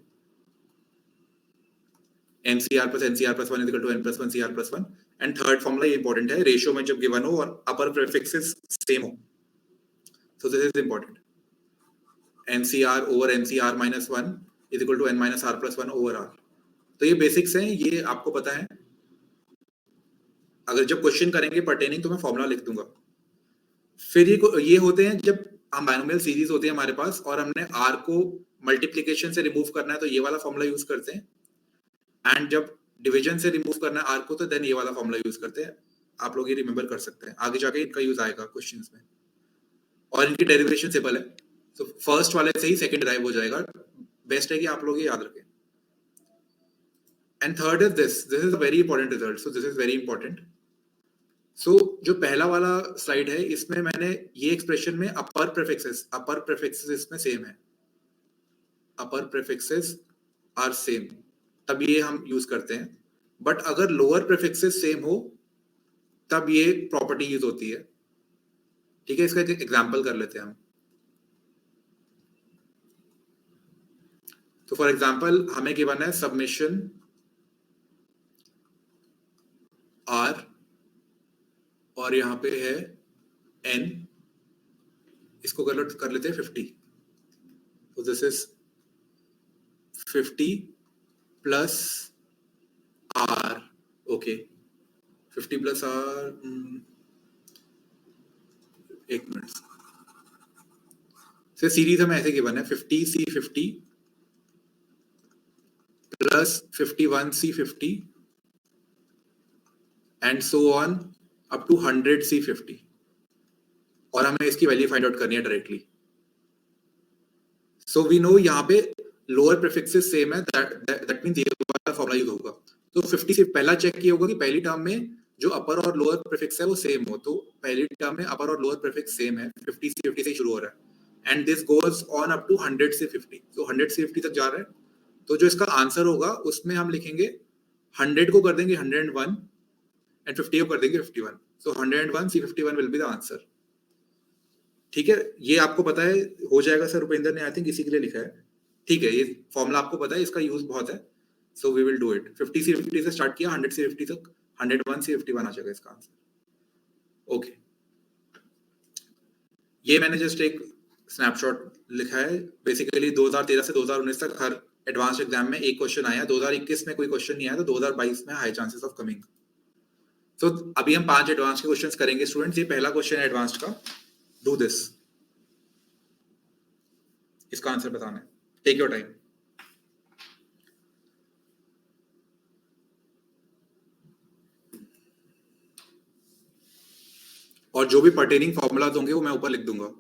NCR plus NCR plus 1 is equal to N plus 1 CR plus 1, and third formula ये important है, ratio में जब given हो और अपर प्रीफिक्सेस सेम हो, सो this is important, NCR over NCR minus 1 is equal to N minus R plus 1 over R। तो ये basics हैं, ये आपको पता है, अगर जब क्वेश्चन करेंगे पर्टेनिंग तो मैं फॉर्मूला लिख दूंगा। फिर ये होते हैं जब हम बायनोमियल सीरीज होती है हमारे पास और हमने r को मल्टीप्लिकेशन से रिमूव करना है तो ये वाला फॉर्मूला यूज करते हैं, एंड जब डिवीजन से रिमूव करना है r को तो देन ये वाला फॉर्मूला यूज करते हैं। आप लोग ये रिमेंबर कर सकते हैं, आगे जाके इनका यूज आएगा क्वेश्चंस में, और इनकी डेरिवेशन सिंपल है, तो फर्स्ट वाले से ही सेकंड डिराइव हो जाएगा, बेस्ट है कि आप लोग ये याद रखें। And third is this is a very important result, so this is very important. सो जो पहला वाला स्लाइड है इसमें मैंने ये एक्सप्रेशन में अपर प्रीफिक्सेस इसमें सेम है, अपर प्रीफिक्सेस आर सेम, तब ये हम यूज करते हैं, बट अगर लोअर प्रीफिक्सेस सेम हो तब ये प्रॉपर्टी यूज होती है। ठीक है, इसका एक एग्जांपल कर लेते हैं हम। तो फॉर एग्जांपल हमें गिवन है सबमिशन R और यहाँ पे है N, इसको कर लेते हैं 50, तो this is 50 plus R, okay 50 plus R, एक मिनट से सीरीज हमें ऐसे गिवन है 50C50 plus 51C50 and so on up to 100C50, और हमें इसकी वैल्यू फाइंड आउट करनी है डायरेक्टली। सो वी नो यहाँ पे लोअर प्रीफिक्सेस सेम है, दैट मींस ये वाला फॉर्मूला यूज होगा। तो 50 से पहला चेक किया होगा कि पहली टर्म में जो अपर और लोअर प्रीफिक्स है वो सेम हो, तो पहली टर्म में अपर और लोअर प्रीफिक्स सेम है, 50 से 50 से शुरू हो रहा है, and this goes on up to 100 से 50, तो 100 से 50 तक जा रहा है, तो जो इसका आंसर होगा उसमें हम लिखेंगे 100 को कर देंगे 101 एंड 50 को कर देंगे 51. सो 101 C51 will be the answer. ठीक है, ये आपको पता है, हो जाएगा सर. रुपेंद्र ने आई थिंक इसी के लिए लिखा है. ठीक है, ये फॉर्मूला आपको पता है, इसका यूज बहुत है. So we will do it. 50 C50 से स्टार्ट किया, 100 C50 तक, 101 C51 आ जाएगा इसका आंसर. ओके, ये मैंने जस्ट एक स्नैपशॉट लिखा है. बेसिकली 2013 से 2019 तक हर एडवांस एग्जाम में एक क्वेश्चन आया. 2021 में कोई क्वेश्चन नहीं आया, तो 2022 में हाई चांसेस ऑफ कमिंग. तो अभी हम 5 एडवांस के क्वेश्चंस करेंगे स्टूडेंट्स. ये पहला क्वेश्चन है एडवांस का. Do this. इसका आंसर बताना है. Take your time. और जो भी पर्टेनिंग फॉर्मूलाज होंगे वो मैं ऊपर लिख दूंगा.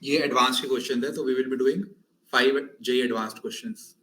ये एडवांस के क्वेश्चन है, तो we will be doing 5 JEE advanced questions.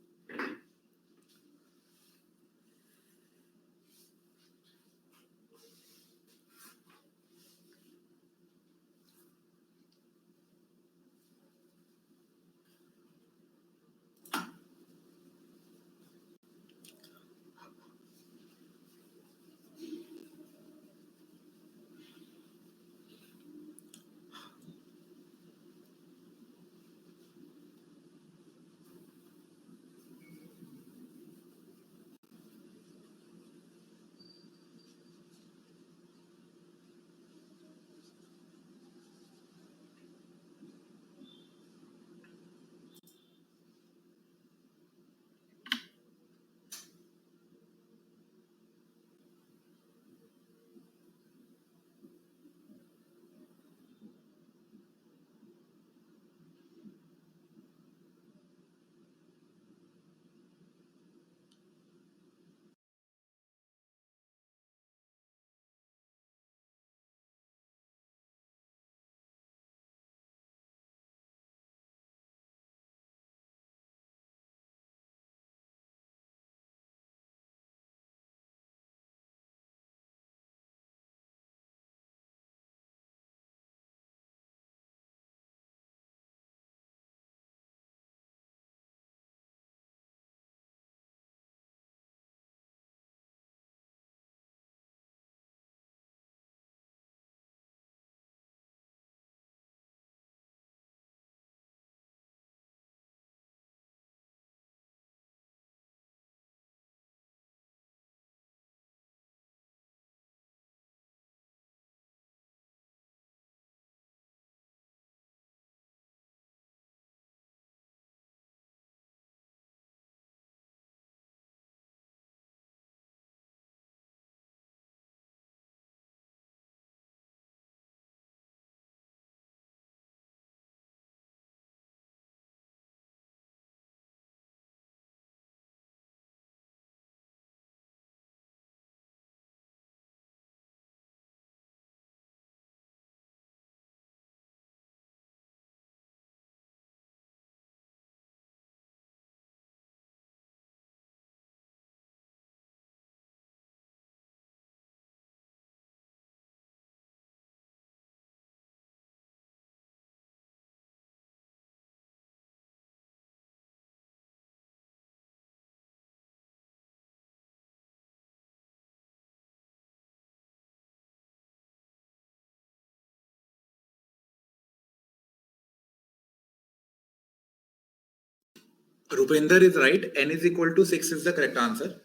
Rupinder is right. N is equal to 6 is the correct answer.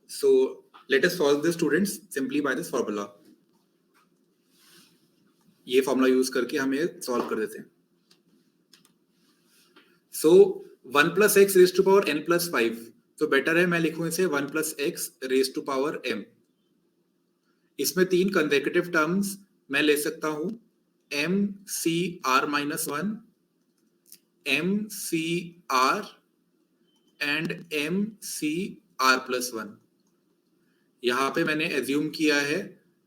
So let us solve this, students, simply by this formula. ये फॉर्मूला यूज करके हम ये solve कर देते हैं. So 1 plus x raised to power n plus 5. तो better है मैं लिखूं इसे 1 plus x raised to power m. इसमें तीन कंसेक्यूटिव टर्म्स मैं ले सकता हूं, m c r minus 1, m c r and m c r plus 1. यहां पे मैंने एज्यूम किया है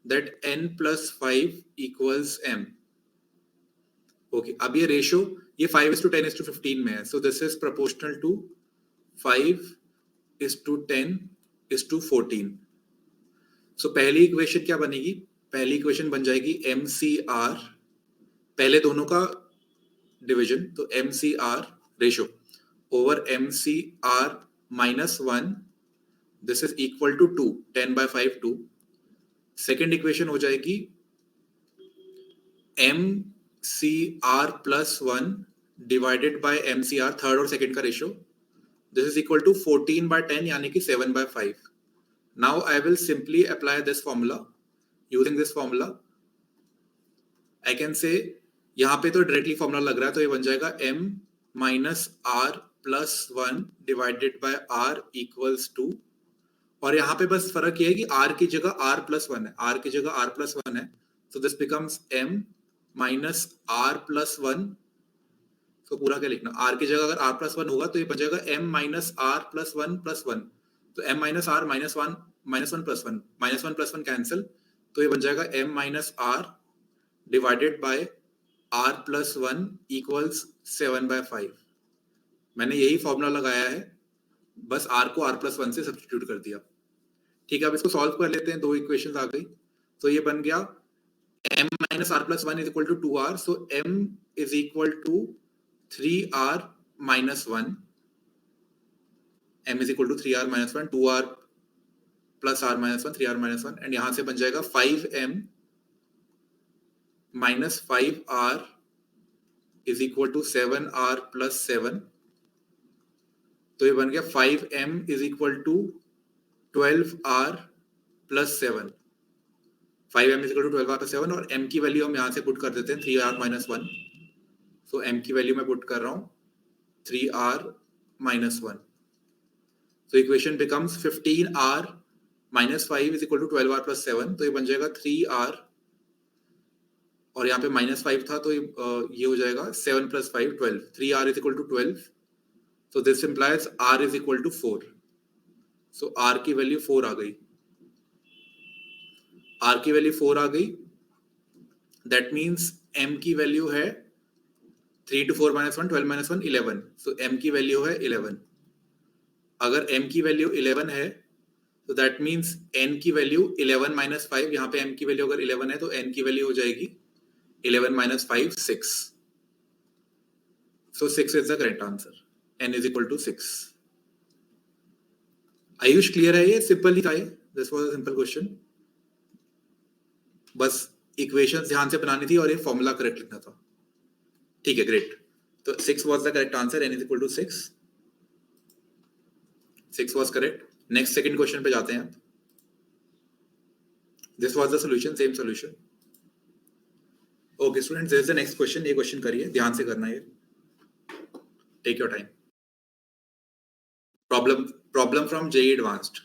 दैट n plus 5 equals m. ओके, अब ये रेशियो ये 5:10:15 में है, so this is proportional to 5:10:14. सो पहली इक्वेशन क्या बनेगी? पहली इक्वेशन बन जाएगी MCR, पहले दोनों का डिवीजन, तो MCR ratio over MCR minus 1, दिस इज इक्वल टू 2, 10/5 2. सेकेंड इक्वेशन हो जाएगी MCR plus 1 divided by MCR, third और सेकेंड का ratio, this is equal to 14/10 यानी कि 7/5. Now I will simply apply this formula. Using this formula I can say, यहाँ पे तो डायरेक्टली फॉर्मूला लग रहा है, तो ये बन जाएगा m minus r plus 1 divided by r equals 2. और यहाँ पे बस फर्क ये है कि r की जगह r plus 1 है, r की जगह r plus 1 है, so this becomes m minus r plus 1. तो पूरा क्या लिखना, r की जगह अगर r plus 1 होगा तो ये बन जाएगा m minus r plus 1 plus 1. तो m minus r minus 1 plus 1 minus 1 plus 1 cancel, तो ये बन जाएगा m minus r divided by r plus 1 equals 7/5. मैंने यही फॉर्मूला लगाया है, बस r को r plus 1 से सब्स्टिट्यूट कर दिया. ठीक है, अब इसको सॉल्व कर लेते हैं. दो इक्वेशंस आ गई, तो ये बन गया m minus r plus 1 is equal to 2r. So m is equal to 3r minus 1. m is equal to 3r minus 1, 2r plus r minus 1, 3r minus 1. And यहां से बन जाएगा 5m minus 5r is equal to 7r plus 7. तो ये बन गया 5m is equal to 12r plus 7. 5m is equal to 12r plus 7. और m की वैल्यू हम यहां से पुट कर देते हैं 3r minus 1. So m की वैल्यू मैं पुट कर रहा हूं 3r minus 1. So equation becomes 15r minus 5 is equal to 12r plus 7. तो ये बन जाएगा 3r, और यहाँ पे minus 5 था, तो ये हो जाएगा 7 plus 5 12. 3r is equal to 12. So this implies r is equal to 4. So r की वैल्यू 4 आ गई. r की वैल्यू 4 आ गई. That means m की वैल्यू है 3 to 4 minus 1, 12 minus 1 11. So m की वैल्यू है 11. अगर m की वैल्यू 11 है, तो दैट मीन्स n की वैल्यू 11 minus 5. यहाँ पे m की वैल्यू अगर 11 है तो n की वैल्यू हो जाएगी 11 minus 5 6. So 6 is the correct answer. n is equal to 6. Ayush clear है? ये सिंपल ही था. This was a simple question. बस इक्वेशंस ध्यान से बनानी थी और ये फॉर्मूला करेक्ट लिखना था. ठीक है, ग्रेट. तो 6 was the correct answer. n is equal to 6. 6 was correct. Next second question पे जाते हैं. This was the solution, same solution. Okay students, this is the next question. ये क्वेश्चन करिए, ध्यान से करना है. Take your time. Problem from JEE Advanced.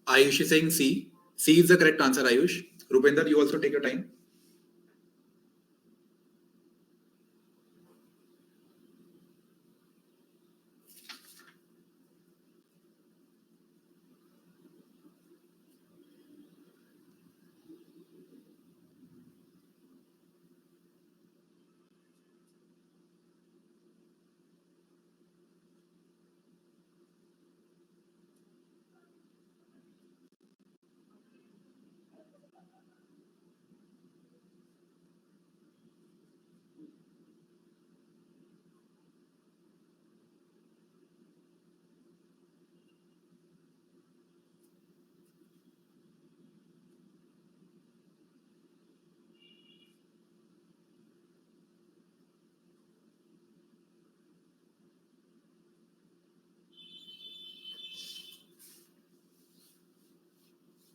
Ayush is saying C. C is the correct answer, Ayush. Rupender, you also take your time.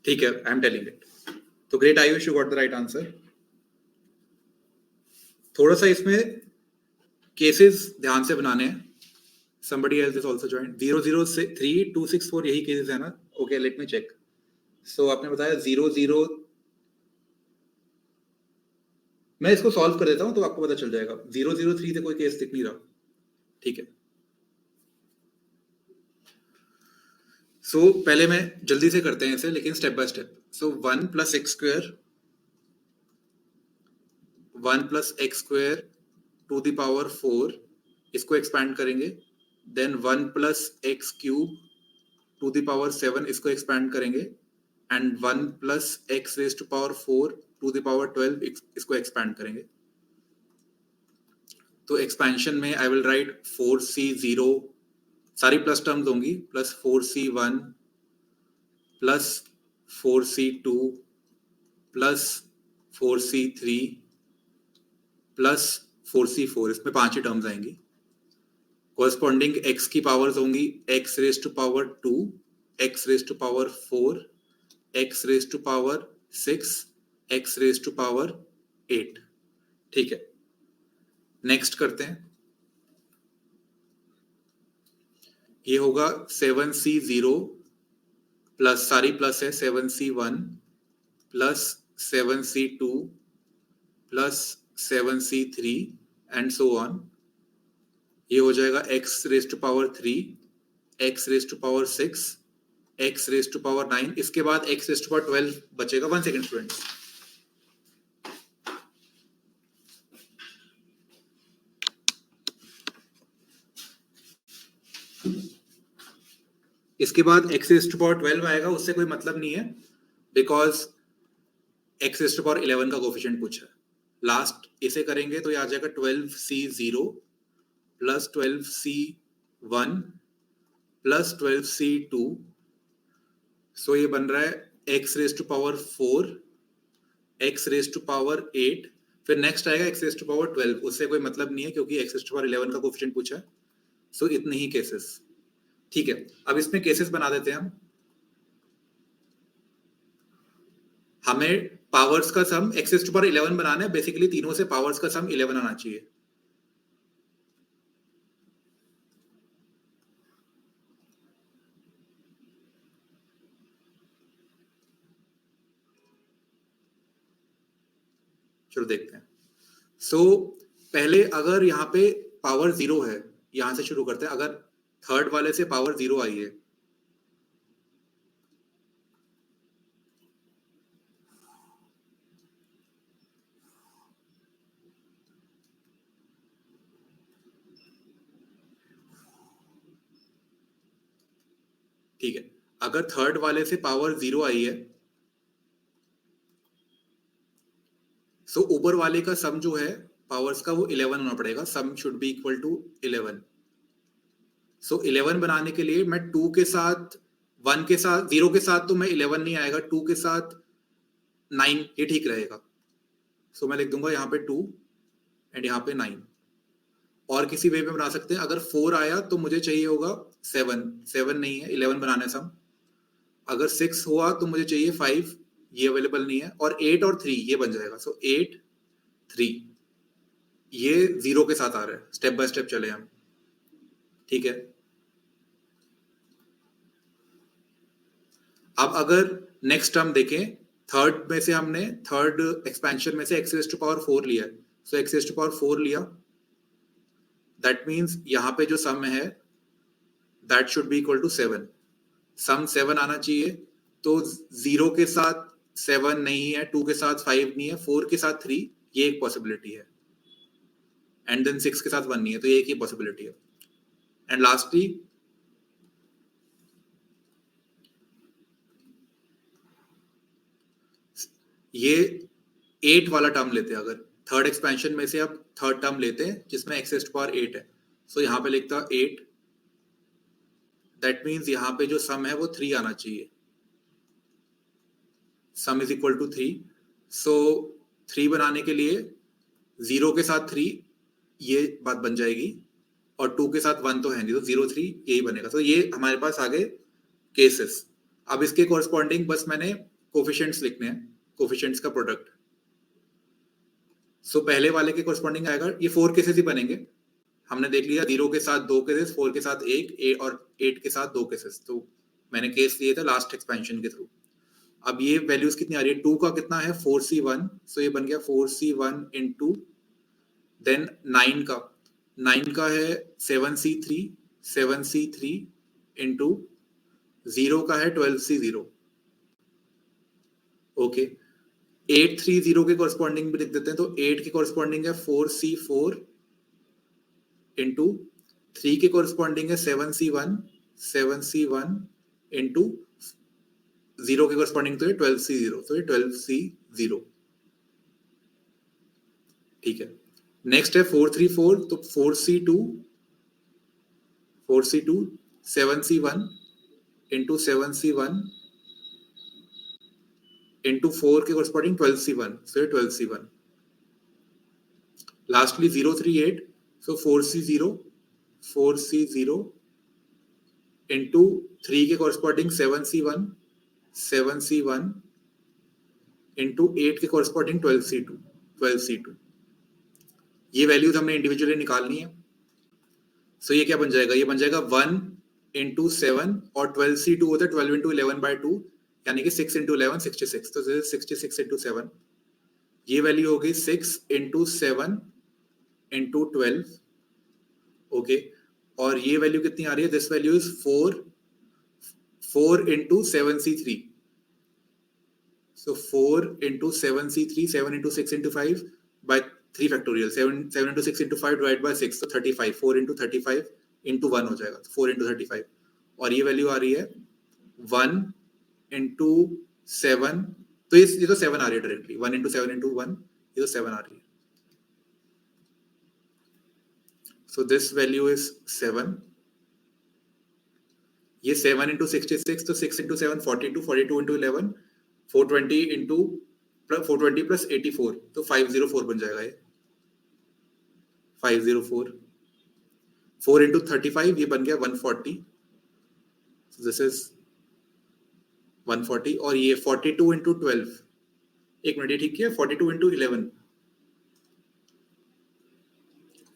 ठीक है, I am telling it. तो great Ayush, you got the right answer. थोड़ा सा इसमें cases ध्यान से बनाने हैं. Somebody else is also joined. 003264 यही केसेस है ना? Okay, let me check. So आपने बताया 00. मैं इसको सॉल्व कर देता हूं तो आपको पता चल जाएगा. 003 से कोई केस दिख नहीं रहा. ठीक है. So पहले मैं जल्दी से करते हैं इसे, लेकिन step by step. So 1 plus x square 1 plus x square to the power 4, इसको एक्सपैंड करेंगे. Then 1 plus x cube to the power 7, इसको एक्सपैंड करेंगे. And 1 plus x raised to power 4 to the power 12, इसको expand करेंगे. तो expansion में I will write 4c0, सारी plus terms होंगी, plus 4c1 plus 4c2 plus 4c3 plus 4c4. इसमें 5 ही टर्म्स आएंगी. कॉरस्पॉन्डिंग x की पावर्स होंगी x raise to power 2, x raise to power 4, x raise to power 6, x raise to power 8. ठीक है, next करते हैं. ये होगा 7c0 प्लस, सारी प्लस है, 7c1 plus 7c2 plus 7c3 and so on. ये हो जाएगा x raise to power 3, x raise to power 6, x raise to power 9. इसके बाद x रेज टू पावर 12 बचेगा. 1 सेकेंड स्टूडेंट्स. इसके बाद x रेज टू पावर 12 आएगा. उससे कोई मतलब नहीं है, because x raise to power 11 का कोफिशिएंट पूछा है. लास्ट इसे करेंगे तो ये आ जाएगा 12c0 plus 12c1 plus 12c2. सो ये बन रहा है x raise to power 4, x raise to power 8. फिर नेक्स्ट आएगा x रेज टू पावर 12. उससे कोई मतलब नहीं है क्योंकि x रेज टू पावर 11 का कोफिशिएंट पूछा है. सो इतने ही केसेस. ठीक है, अब इसमें केसेस बना देते हैं हम. हमें पावर्स का सम x रेज टू पावर 11 बनाना है. बेसिकली तीनों से पावर्स का सम 11 आना चाहिए. चलो देखते हैं. सो पहले अगर यहाँ पे पावर 0 है, यहां से शुरू करते हैं. अगर थर्ड वाले से पावर 0 आई है, ठीक है, अगर थर्ड वाले से पावर 0 आई है, सो ऊपर वाले का सम जो है पावर्स का वो 11 होना पड़ेगा. Sum should be equal to 11. सो 11 बनाने के लिए मैं 2 के साथ 1 के साथ 0 के साथ तो मैं 11 नहीं आएगा. 2 के साथ 9 ये ठीक रहेगा. सो मैं लिख दूंगा यहाँ पे 2 एंड यहाँ पे 9. और किसी वे में बना सकते हैं. अगर 4 आया तो मुझे चाहिए होगा 7. 7 नहीं है, 11 बनाना है सम. अगर 6 हुआ तो मुझे चाहिए 5, ये अवेलेबल नहीं है. और 8 और 3 ये बन जाएगा. सो 8 3 ये 0 के साथ आ रहा है. स्टेप बाय स्टेप चले हम. ठीक है, अब अगर नेक्स्ट टर्म देखें, थर्ड में से हमने थर्ड एक्सपेंशन में से एक्स रेज टू पावर 4 लिया है, so X raise to power 4 लिया, दैट मीन्स यहाँ पे जो सम है that should be equal to 7, sum 7 आना चाहिए, तो 0 के साथ 7 नहीं है, 2 के साथ 5 नहीं है, 4 के साथ 3, ये एक पॉसिबिलिटी है, एंड देन 6 के साथ 1 नहीं है, तो ये एक ही पॉसिबिलिटी है। एंड लास्टली ये 8 वाला टर्म लेते हैं, अगर थर्ड एक्सपेंशन में से आप थर्ड टर्म लेते हैं जिसमें एक्स रेज़ टू पावर 8 है, सो यहाँ पे लिखता 8, दैट मीन्स यहाँ पे जो सम है वो 3 आना चाहिए, सम इज इक्वल टू 3, सो 3 बनाने के लिए 0 के साथ 3 ये बात बन जाएगी, और 2 के साथ 1 तो है नहीं, तो 0 3 यही बनेगा। तो ये हमारे पास आ गए केसेस। अब इसके कॉरस्पॉन्डिंग बस मैंने कोफिशिएंट्स लिखने हैं, कोफिशिएंट्स का प्रोडक्ट। सो पहले वाले के कॉरस्पॉन्डिंग आएगा, ये 4 केसेस ही बनेंगे, हमने देख लिया 0 के साथ 2 केसेस, 4 के साथ 1 और 8 के साथ 2 केसेस, तो मैंने केस लिए थे लास्ट एक्सपेंशन के थ्रू। अब ये वैल्यूज कितनी आ रही है, 2 का कितना है 4c1, सो ये बन गया 4c1 इंटू देन 9 का है 7c3 इंटू 0 का है 12c0, ओके। 830 के कॉरस्पॉन्डिंग भी लिख देते हैं, तो 8 के कॉरस्पॉन्डिंग है 4c4 इंटू 3 के कॉरस्पॉन्डिंग है 7c1 इंटू 0 के कॉरस्पॉन्डिंग तो है 12c0, तो ये 12c0, ठीक है। नेक्स्ट है 434, तो 4c2 7c1 into 7c1 into 4 के corresponding 12c1, so 12c1। Lastly 038, so 4c0 into 3 के कॉरस्पॉन्डिंग 7c1 इंटू 8 के कॉरस्पॉन्डिंग 12c2। ये वैल्यूज हमने इंडिविजुअली निकालनी है, सो ये क्या बन जाएगा, ये बन जाएगा 1 इंटू 7 और 12c2 होता है 12 इंटू 11/2, यानी कि 6 इंटू 11 66, तो 66 इंटू 7, ये वैल्यू हो गई 6 इंटू 7 इंटू 12, ओके। और ये वैल्यू कितनी आ रही है, this value is 4 into 7c3, so 4 into 7c3, 7 into 6 into 5 by 3 factorial, 7 into 6 into 5 divided by 6, so 35, 4 into 35 into 1 हो जाएगा, 4 into 35, और ये वैल्यू आ रही है 1 into 7, तो ये तो 7 आ रही है डायरेक्टली, 1 into 7 into 1, ये तो 7 आ रही है, so this value is 7, ये 7 into 66, तो 6 into 7 42, 42 into 11 420 into 420 plus 84, तो 504 बन जाएगा ये, 504, 4 into 35 ये बन गया 140, so this is 140, और ये 42 into 12, एक मिनट ये ठीक है, 42 into 11,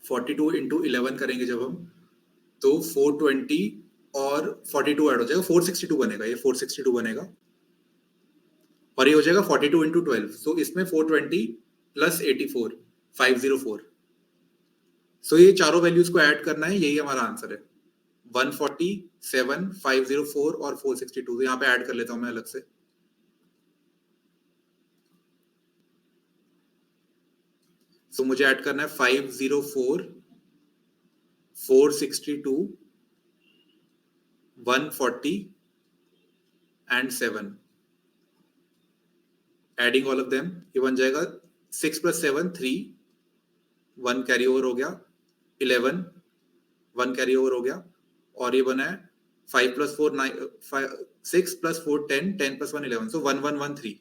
42 into 11 करेंगे जब हम, तो 420 और 42 ऐड हो जाएगा, 462 बनेगा, ये 462 बनेगा, और ये हो जाएगा 42 into 12, so इसमें 420 plus 84 504, so ये चारों वैल्यूज को ऐड करना है, यही हमारा आंसर है 147 504 और 462, तो यहाँ पे ऐड कर लेता हूं मैं अलग से, so मुझे ऐड करना है 504 462 140 and 7, adding all of them, ये बन जाएगा 6 plus 7 3, 1 कैरी ओवर हो गया, 11 1 कैरी ओवर हो गया, और ये बना है 5 plus 4 9 6 plus 4 10 10 plus 1 11, so 1113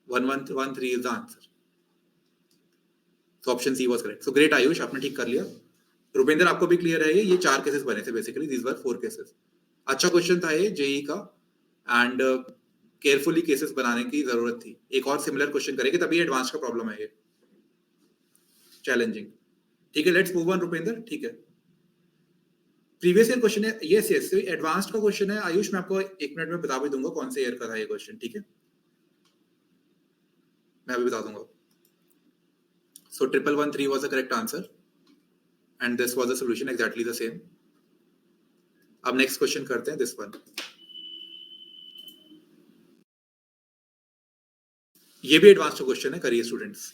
1113 is the answer, so option C was correct, so great Ayush, आपने ठीक कर लिया। रुपेंद्र आपको भी क्लियर है, ये 4 केसेस बने थे बेसिकली, these were 4 केसेस, अच्छा क्वेश्चन था ये जेई का, एंड केयरफुली केसेस बनाने की जरूरत थी, एक और सिमिलर क्वेश्चन करेंगे, तभी एडवांस का प्रॉब्लम है ये, चैलेंजिंग, ठीक है। लेट्स मूव ऑन रुपेंद्र, ठीक है। प्रीवियस ईयर क्वेश्चन है, यस यस, एडवांस्ड का क्वेश्चन है आयुष, मैं आपको 1 मिनट में बता भी दूंगा कौन से ईयर का था ये क्वेश्चन, ठीक है, मैं अभी बता दूंगा. So 1113 was the correct answer, and this was the solution exactly the same. अब नेक्स्ट क्वेश्चन करते हैं, दिस वन. ये भी एडवांस क्वेश्चन है, करिए स्टूडेंट्स.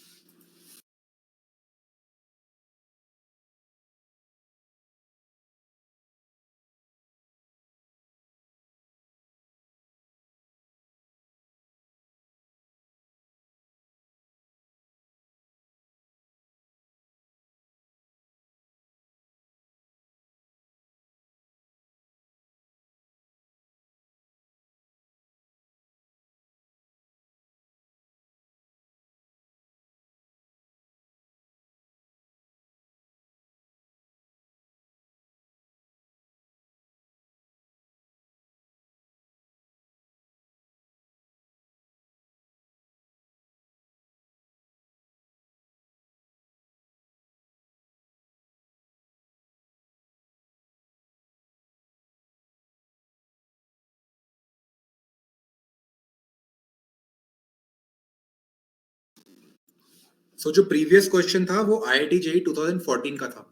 सो जो प्रीवियस क्वेश्चन था वो IIT JEE 2014 का था.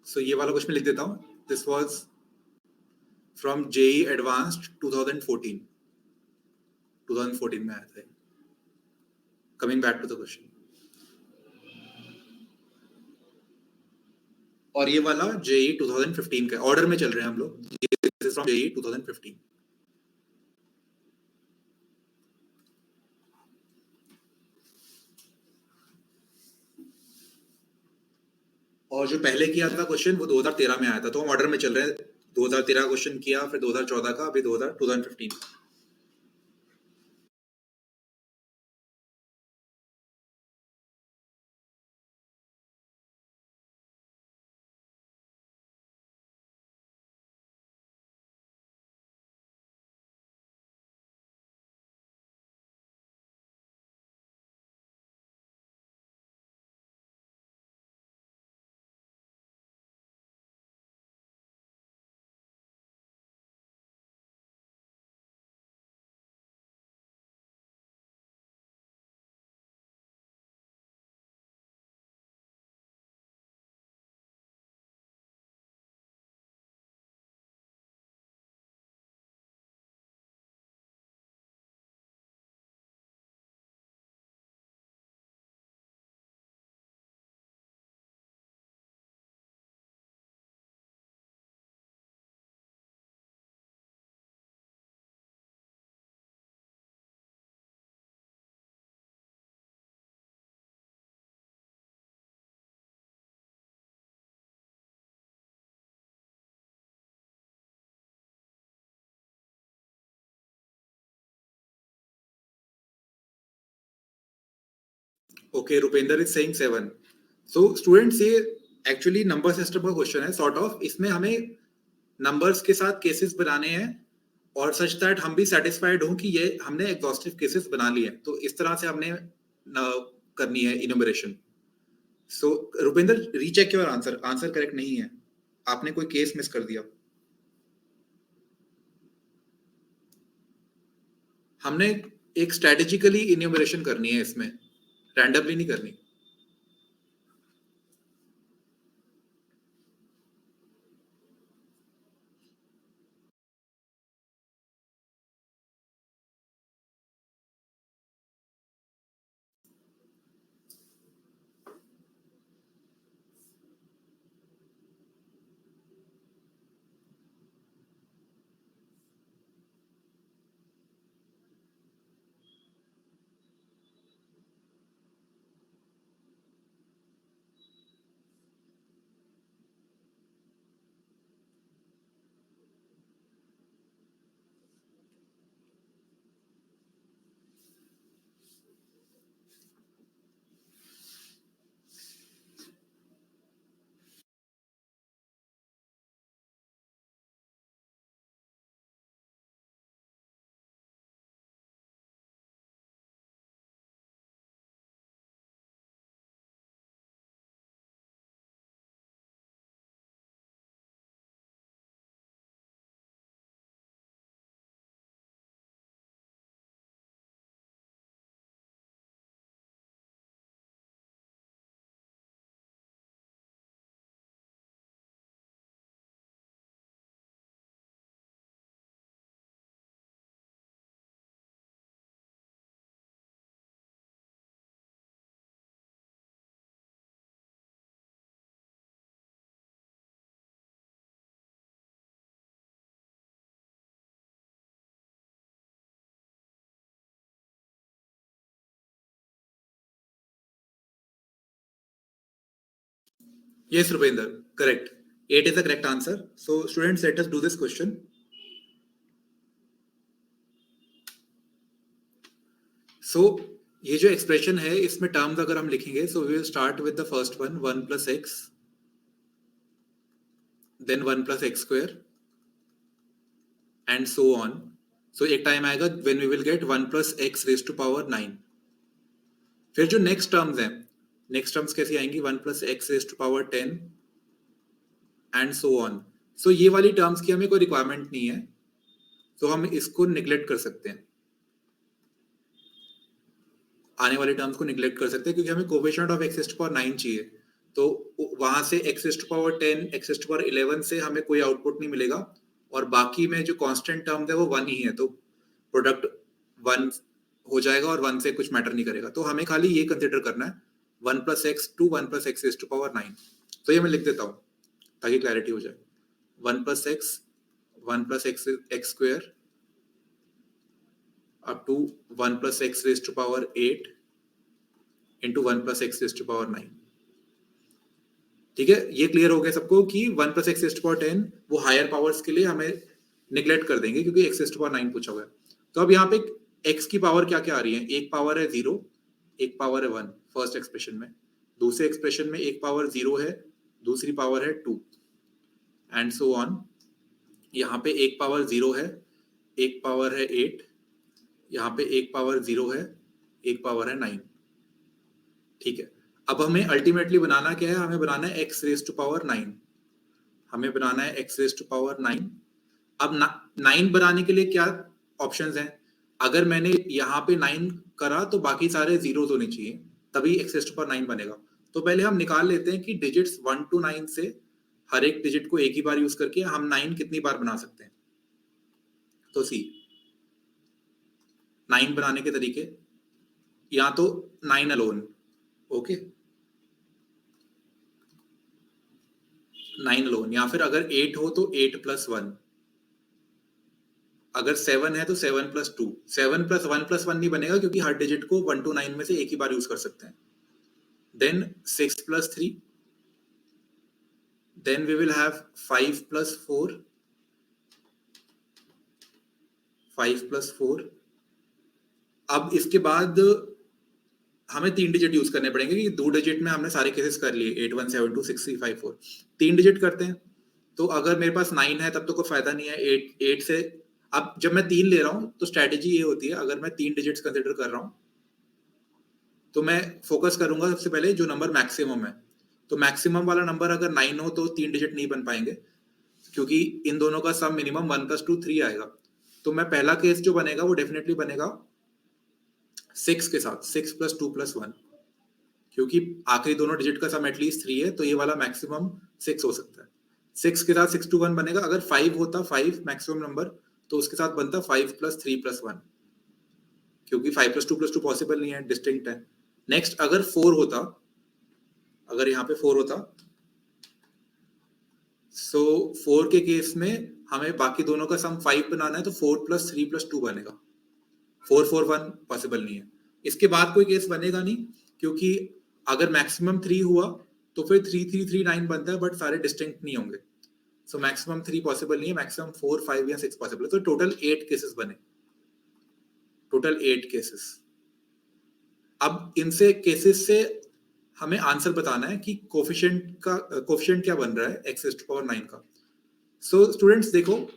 सो ये वाला क्वेश्चन लिख देता हूँ. This was from JEE advanced 2014. 2014 में आया था. Coming back to the question. और ये वाला JEE 2015 का ऑर्डर में चल रहे हैं हम लोग. This is from JEE 2015. और जो पहले किया था क्वेश्चन वो 2013 में आया था, तो हम ऑर्डर में चल रहे हैं. 2013 क्वेश्चन किया, फिर 2014 का, अभी 2015. Okay, Rupendra is saying 7. So students, ये एक्चुअली नंबर सिस्टम का क्वेश्चन है सॉर्ट ऑफ. इसमें हमें नंबर्स के साथ केसेस बनाने हैं और सच दैट हम भी सेटिस्फाइड हों कि ये हमने एग्जॉस्टिव केसेस बना लिए हैं. तो इस तरह से हमने करनी है enumeration. So Rupendra, recheck your answer. Answer correct नहीं है, आपने कोई केस मिस कर दिया. हमने एक स्ट्रेटेजिकली इन्यूमरेशन करनी है इसमें, रैंडमली नहीं करनी. Yes, Rupinder, correct. 8 is the correct answer. So students, let us do this question. So ये जो एक्सप्रेशन है इसमें टर्म्स अगर हम लिखेंगे, so we will start with the first one, 1 plus x, then 1 plus x square and so on. So एक time आएगा when we will get 1 plus x raised to power 9. फिर जो नेक्स्ट टर्म्स हैं, next terms कैसी आएंगी, 1 plus x raised to power 10 and so on. So ये वाली terms की हमें कोई रिक्वायरमेंट नहीं है, तो हम इसको निगलेक्ट कर सकते हैं, आने वाले टर्म्स को निगलेक्ट कर सकते हैं, क्योंकि हमें coefficient of x raised to power 9 चाहिए. तो वहां से x raised to power 10, x raised to power 11 से हमें कोई आउटपुट नहीं मिलेगा, और बाकी में जो कांस्टेंट टर्म है वो 1 ही है, तो प्रोडक्ट 1 हो जाएगा और 1 से कुछ मैटर नहीं करेगा. तो हमें खाली ये कंसिडर करना है 1 plus x to 1 plus x raised to power 9. तो ये मैं लिख देता हूँ ताकि क्लैरिटी हो जाए. 1 plus x, 1 plus x square up to 1 plus x raised to power 8 into 1 plus x raised to power 9. ठीक है, ये क्लियर हो गया सबको कि 1 plus x raised to power 10 वो हायर पावर्स के लिए हमें निगलेक्ट कर देंगे क्योंकि x raised to power 9 पूछा हुआ है. तो अब यहाँ पे x की पावर क्या क्या आ रही है, एक पावर है 0, एक पावर है 1 फर्स्ट एक्सप्रेशन में, दूसरे एक्सप्रेशन में एक पावर 0 है, दूसरी पावर है 2 एंड सो ऑन. यहाँ पे एक पावर 0 है, एक पावर है 8, यहाँ पे एक पावर 0 है, एक पावर है 9. ठीक है, अब हमें अल्टीमेटली बनाना क्या है, हमें बनाना है x रेज टू पावर 9. हमें बनाना है x रेज टू पावर 9. अब 9 बनाने के लिए क्या ऑप्शंस हैं, अगर मैंने यहाँ पे 9 करा तो बाकी सारे जीरो होने चाहिए, तभी x रेज टू पावर 9 बनेगा. तो पहले हम निकाल लेते हैं कि डिजिट्स 1 to 9 से हर एक डिजिट को एक ही बार यूज करके हम 9 कितनी बार बना सकते हैं. तो सी 9 बनाने के तरीके, या तो 9 अलोन, ओके, 9 अलोन, या फिर अगर 8 हो तो 8 plus 1, अगर 7 है तो 7 plus 2. 7 plus 1 plus 1 नहीं बनेगा क्योंकि हर डिजिट को 1 to 9 में से एक ही बार यूज कर सकते हैं. Then 6 plus 3, then we will have 5 plus 4, 5 plus 4. अब इसके बाद हमें 3 डिजिट यूज करने पड़ेंगे कि 2 डिजिट में हमने सारे केसेस कर लिए, 81726354. 3 डिजिट करते हैं, तो अगर मेरे पास 9 है तब तो कोई फायदा नहीं है 8 से. अब जब मैं 3 ले रहा हूं तो स्ट्रेटेजी ये होती है, अगर मैं 3 डिजिट्स कंसिडर कर रहा हूं तो मैं फोकस करूंगा सबसे पहले जो नंबर मैक्सिमम है. तो मैक्सिमम वाला नंबर अगर 9 हो तो 3 डिजिट नहीं बन पाएंगे, क्योंकि इन दोनों का सम मिनिमम 1 plus 2 3 आएगा. तो मैं पहला केस जो बनेगा वो डेफिनेटली बनेगा 6 के साथ, 6 plus 2 plus 1, क्योंकि आखिरी दोनों डिजिट का सम एटलीस्ट 3 है, तो ये वाला मैक्सिमम 6 हो सकता है. 6 के साथ 6 to 1 बनेगा. अगर 5 होता, 5 मैक्सिमम नंबर, तो उसके साथ बनता 5 plus 3 plus 1, क्योंकि 5 plus 2 plus 2 पॉसिबल नहीं है, डिस्टिंक्ट है. नेक्स्ट अगर 4 होता, अगर यहाँ पे 4 होता, सो 4 के केस में हमें बाकी दोनों का सम 5 बनाना है, तो 4 plus 3 plus 2 बनेगा. 4 4 1 पॉसिबल नहीं है. इसके बाद कोई केस बनेगा नहीं, क्योंकि अगर मैक्सिमम 3 हुआ तो फिर 3 3 3 9 बनता है, बट सारे डिस्टिंक्ट नहीं होंगे. सो मैक्सिमम 3 पॉसिबल नहीं है, मैक्सिमम 4 5 या 6 पॉसिबल है. तो टोटल 8 केसेस बने, टोटल 8 केसेस. अब इनसे केसेस से हमें आंसर बताना है कि कोफिशिएंट क्या बन रहा है x raised to power 9 का. सो स्टूडेंट्स देखो,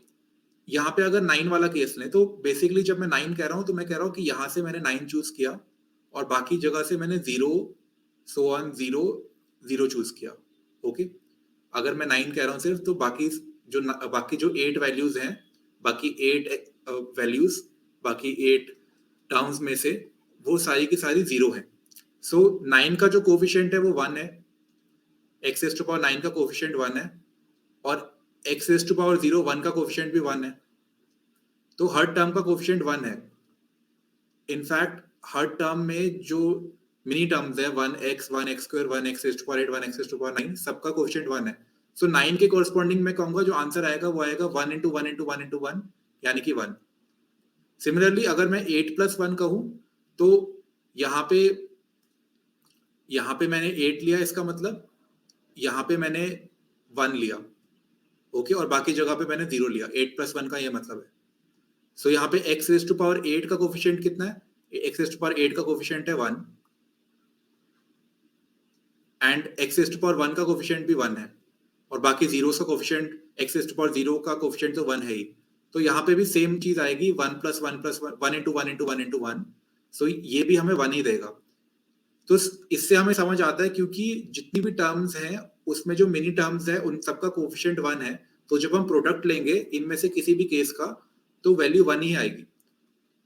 यहाँ पे अगर 9 वाला केस लें तो बेसिकली जब मैं 9 कह रहा हूँ तो मैं कह रहा हूँ कि यहाँ से मैंने 9 चूज किया और बाकी जगह से मैंने 0 सो ऑन 0 0 चूज किया. ओके, अगर मैं 9 कह रहा हूँ सिर्फ, तो बाकी जो 8 वैल्यूज हैं, बाकी 8 वैल्यूज, बाकी 8 टर्म्स में से वो सारी की सारी 0 है. सो 9 का जो कोफिशिएंट है वो 1 है, x raised to power 9 का कोफिशिएंट 1 है, और x raised to power 0 1 का कोफिशिएंट भी 1 है. तो हर टर्म का कोफिशिएंट 1 है. इनफैक्ट हर टर्म में जो मिनी टर्म्स है 1x, 1x square, 1x raised to power 8, 1x raised to power 9, सबका कोफिशिएंट 1 है. सो 9 के कोरस्पॉन्डिंग में कहूंगा जो आंसर आएगा वो आएगा 1 into 1 into 1 into 1, यानी कि 1. सिमिलरली अगर मैं 8 plus 1 कहूं तो यहाँ पे मैंने 8 लिया, इसका मतलब यहाँ पे मैंने 1 लिया, ओके, और बाकी जगह पे मैंने 0 लिया। 8 + 1 का ये मतलब है। सो यहाँ पे x⁸8 का कोफिशिएंट कितना है? x⁸8 का कोफिशिएंट है 1 एंड x⁴1 का कोफिशिएंट भी 1 है, और बाकी जीरोस का कोफिशिएंट x⁴0 का कोफिशिएंट तो 1 है ही। तो यहाँ पे भी सेम चीज आएगी, 1 + 1 + 1, 1 × 1 × 1 × 1। सो ये भी हमें 1 ही देगा। तो इससे हमें समझ आता है क्योंकि जितनी भी टर्म्स हैं उसमें जो मिनी टर्म्स है उन सबका कोफिशिएंट 1 है, तो जब हम प्रोडक्ट लेंगे इनमें से किसी भी केस का तो वैल्यू 1 ही आएगी।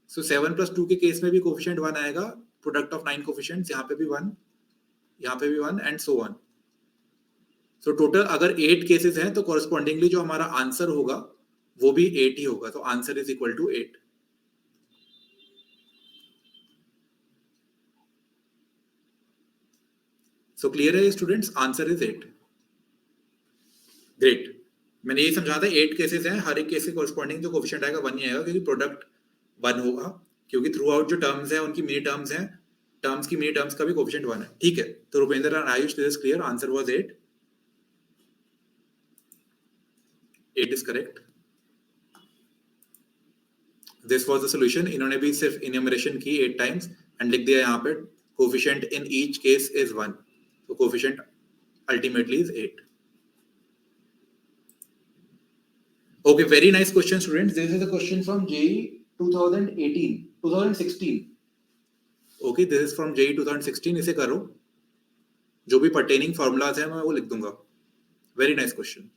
सो 7 + 2 के केस में भी कोफिशिएंट 1 आएगा, प्रोडक्ट ऑफ 9 कोफिशिएंट्स, यहाँ पे भी 1, यहाँ पे भी 1 and so on. So total अगर 8 केसेस हैं तो कॉरस्पॉन्डिंगली जो हमारा आंसर होगा वो भी 8 ही होगा, तो answer is equal to 8। So clear है स्टूडेंट्स, आंसर इज 8। ग्रेट, मैंने ये समझा था 8 केसेस हैं, हर एक केस के कॉरस्पॉन्डिंग जो कोफिशिएंट आएगा 1 ही आएगा, क्योंकि प्रोडक्ट 1 होगा, क्योंकि थ्रू आउट जो टर्म्स हैं उनकी मिनी टर्म्स हैं, टर्म्स की मिनी टर्म्स का भी कोफिशिएंट 1 है। ठीक है, तो Rupendra and Ayush, this is clear, answer was 8। 8 is correct. This was the solution. इन्होंने भी सिर्फ इन्यूमरेशन की 8 टाइम्स एंड लिख दिया यहाँ पे coefficient in each case is 1, तो coefficient ultimately is 8। Okay, very nice question, students. This is a question from JEE 2016. Okay, this is from JEE 2016. इसे करो, जो भी pertaining formulas है मैं वो लिख दूंगा। Very nice question.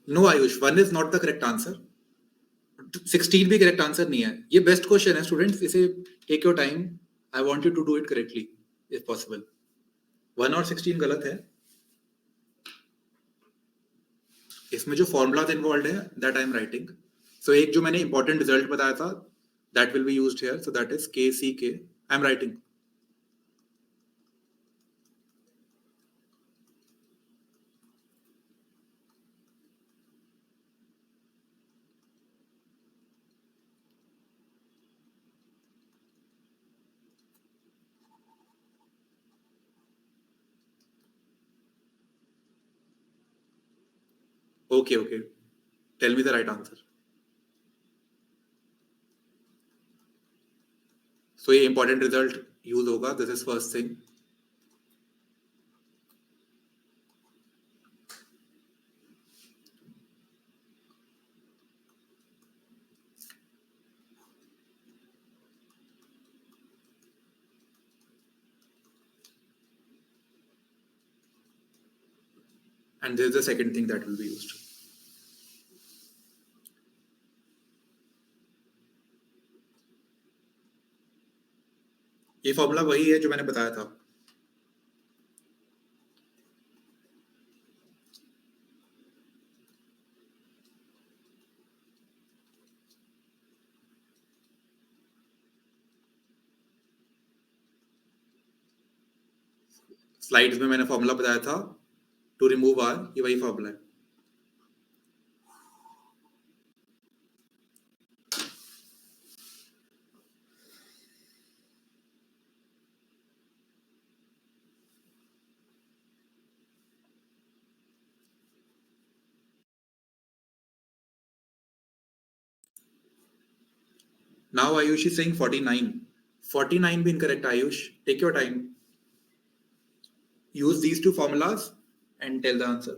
No, Ayush, 1 is not the correct answer. 16 भी करेक्ट आंसर नहीं है। ये बेस्ट क्वेश्चन है स्टूडेंट्स, इसे take your time, I want you to do it correctly if possible. 1 और 16 गलत है. इसमें जो फॉर्मूलाज इन्वॉल्व है that I am writing. So एक जो मैंने इंपॉर्टेंट रिजल्ट बताया था that will be used here. So that is K C K. I am writing. Okay, okay. Tell me the right answer. So ये important result use होगा. This is first thing. And this is the second thing that will be used. ये formula वही है जो मैंने बताया था. Slides में मैंने फॉर्मूला बताया था टू रिमूव आर. ये वही फॉर्मूला है. Now Ayush is saying 49. 49 भी incorrect. Ayush, take your time. Use these two formulas and tell the answer.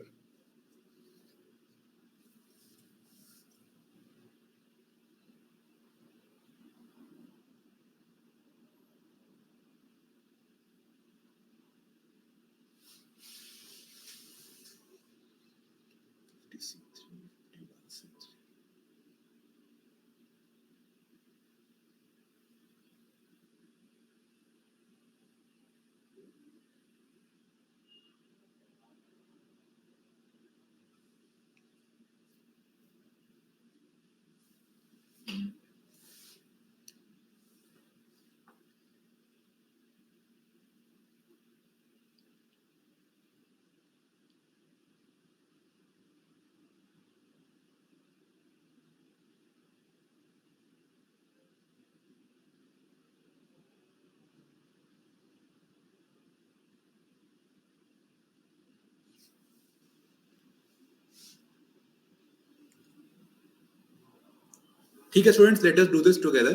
ठीक है students, let us do this together.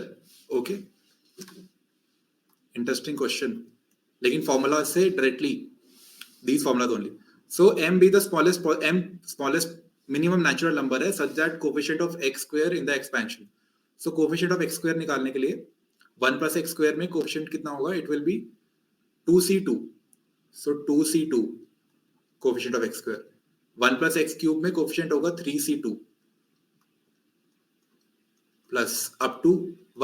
Okay, interesting question. लेकिन formula से directly these formulas only. So m be the smallest minimum natural number है such that coefficient of x square in the expansion. So coefficient of x square निकालने के लिए 1 plus x square में coefficient कितना होगा? It will be 2c2. So 2c2 coefficient of x square. 1 plus x cube में coefficient होगा 3c2 plus up to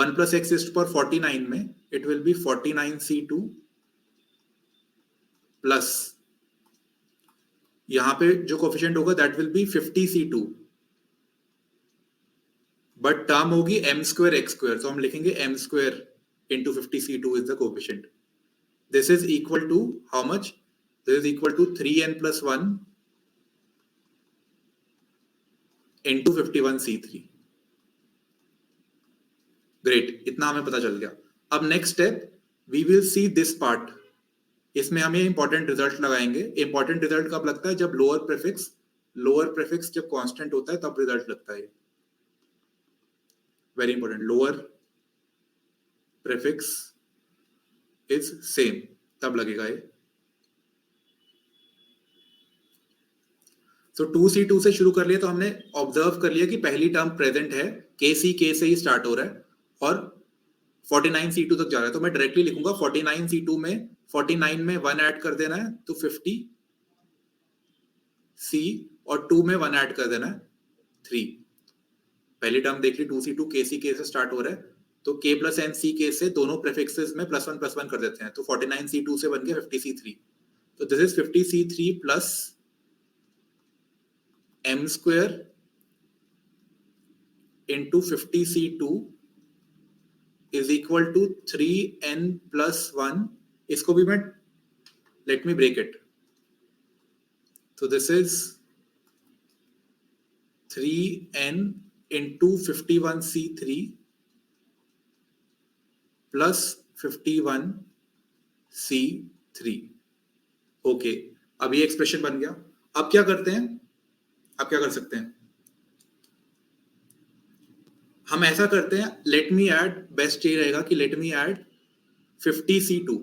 1 plus x is to power 49 में it will be 49c2 plus यहां पे जो coefficient होगा that will B 50c2 but term होगी m square x square. तो हम लिखेंगे m square into 50c2 is the coefficient. This is equal to how much? This is equal to 3n plus 1 into 51c3. Great, इतना हमें पता चल गया. अब next step we will see this part. इसमें हमें इंपॉर्टेंट रिजल्ट लगाएंगे. Important result कब लगता है? जब लोअर प्रीफिक्स जब कांस्टेंट होता है तब रिजल्ट लगता है. Very important. Lower prefix is same तब लगेगा ये. सो 2c2 से शुरू कर लिया तो हमने ऑब्जर्व कर लिया कि पहली टर्म प्रेजेंट है, k से ही स्टार्ट हो रहा है और 49c2 तक जा रहा है. तो मैं डायरेक्टली लिखूंगा 49c2 में 49 में 1 ऐड कर देना है तो 50c और 2 में 1 ऐड कर देना है 3. पहली टर्म देख ली 2c2 k से स्टार्ट हो रहा है तो k plus n c k से दोनों प्रीफिक्सेस में +1 +1 कर देते हैं तो 49c2 से बन गया 50c3. तो this is 50c3 plus m square into 50c2 is equal to 3n plus 1. इसको भी मैं, लेट मी ब्रेक इट. तो this is 3n into 51c3 plus 51c3. Okay, अब ये एक्सप्रेशन बन गया. अब क्या करते हैं, अब क्या कर सकते हैं हम? ऐसा करते हैं, लेट मी ऐड, बेस्ट ये रहेगा कि let me add 50c2,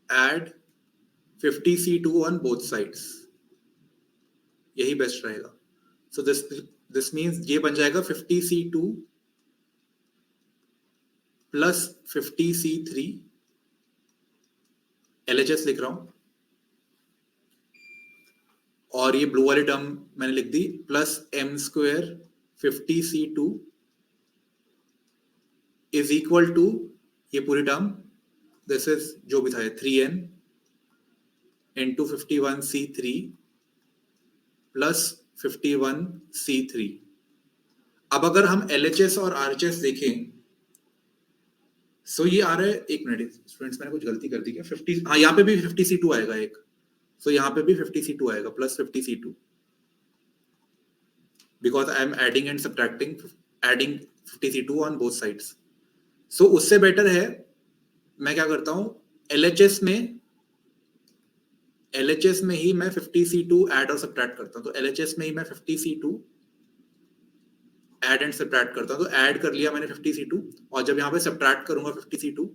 add 50c2 on both sides. यही बेस्ट रहेगा. सो दिस मीन्स ये बन जाएगा 50c2 प्लस 50c3. LHS लिख रहा हूं, और ये ब्लू वाली टर्म मैंने लिख दी, plus m square 50c2 is equal to ये पूरी टर्म, दिस इज जो भी था 3n into 51c3 plus 51c3. अब अगर हम LHS और RHS देखें, सो ये आ रहा है, एक मिनट स्टूडेंट्स, मैंने कुछ गलती कर दी क्या? 50, हाँ यहाँ पे भी 50c2 आएगा एक, सो यहाँ पे भी 50c2 आएगा plus 50c2, because I am adding and subtracting, adding 50c2 on both sides. So उससे बेटर है मैं क्या करता हूं, LHS में ही मैं 50c2 ऐड और सब्ट्रैक्ट करता हूं. तो LHS में ही मैं 50c2 ऐड एंड सब्ट्रैक्ट करता हूं. तो ऐड कर लिया मैंने 50c2, और जब यहां पे सब्ट्रैक्ट करूंगा 50c2,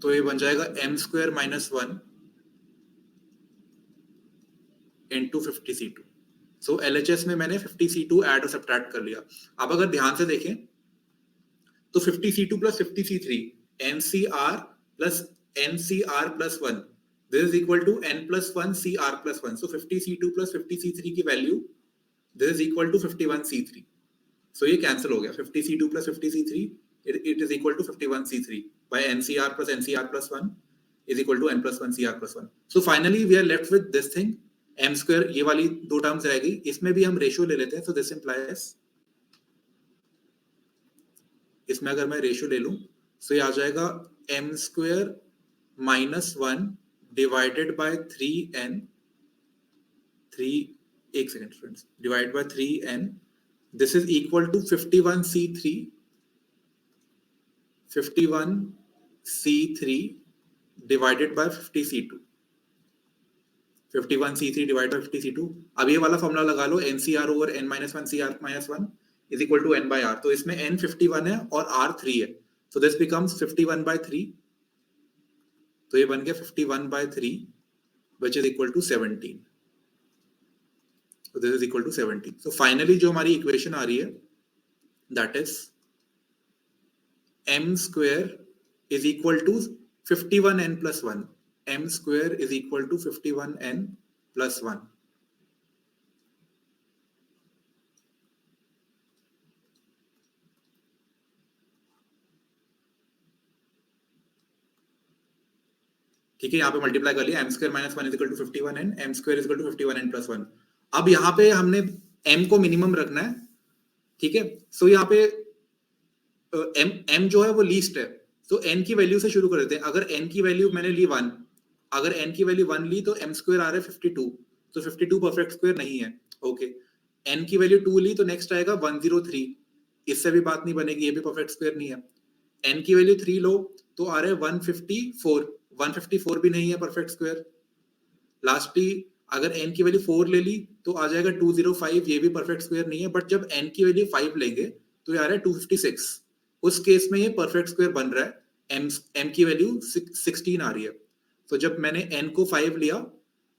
तो ये बन जाएगा m square minus 1 into 50c2. सो LHS में मैंने 50c2 ऐड और सब्ट्रैक्ट कर लिया. अब अगर ध्यान से देखें तो 50c2 plus 50c3 NCR plus NCR plus 1, this is equal to n plus 1 CR plus 1. So 50c2 plus 50c3 की value, this is equal to 51c3. So ये कैंसिल हो गया. 50c2 plus 50c3 it is equal to 51c3 by NCR plus NCR plus 1 is equal to n plus 1 CR plus 1. So finally we are left with this thing, m square. ये वाली दो terms रह गई, इसमें भी हम ratio ले लेते हैं. So this implies, इसमें अगर मैं रेशियो ले लूं, सो ये आ जाएगा m square minus 1 divided by 3n, 3, एक second students, divide by 3n. This is equal to 51c3, 51c3 divided by 50c2, 51c3 divide by 50c2. अब ये वाला फॉर्मूला लगा लो, NCR over n minus 1 CR minus 1 is equal to n by r. तो इसमें n 51 है और r 3 है. So this becomes 51 by 3. तो ये बन गया 51 by 3 which is equal to 17. So this is equal to 17. So finally जो हमारी इक्वेशन आ रही है, that is m square is equal to 51n plus 1. m square is equal to 51n plus 1. ठीक है, यहाँ पे मल्टीप्लाई कर लिया, m square minus 1 is equal to 51n, m square is equal to 51n plus 1. अब यहाँ पे हमने m को मिनिमम रखना है. ठीक है, सो यहाँ पे m जो है वो लीस्ट है, तो n की वैल्यू से शुरू कर देते हैं. अगर n की वैल्यू मैंने ली 1, अगर n की वैल्यू 1 ली तो m स्क्वायर आ रहा है 52, तो 52 परफेक्ट स्क्वायर नहीं है. ओके, n की वैल्यू 2 ली तो नेक्स्ट आएगा 103, इससे भी बात नहीं बनेगी, ये भी परफेक्ट स्क्वायर नहीं है. n की वैल्यू 3 लो तो आ रहा है 154, 154 भी नहीं है परफेक्ट स्क्वायर. लास्टली अगर n की वैल्यू 4 ले ली तो आ जाएगा 205, ये भी परफेक्ट स्क्वायर नहीं है. बट जब n की वैल्यू 5 लेंगे तो ये आ रहा है 256. उस केस में ये परफेक्ट स्क्वायर बन रहा है. m की वैल्यू 16 आ रही है. तो जब मैंने n को 5 लिया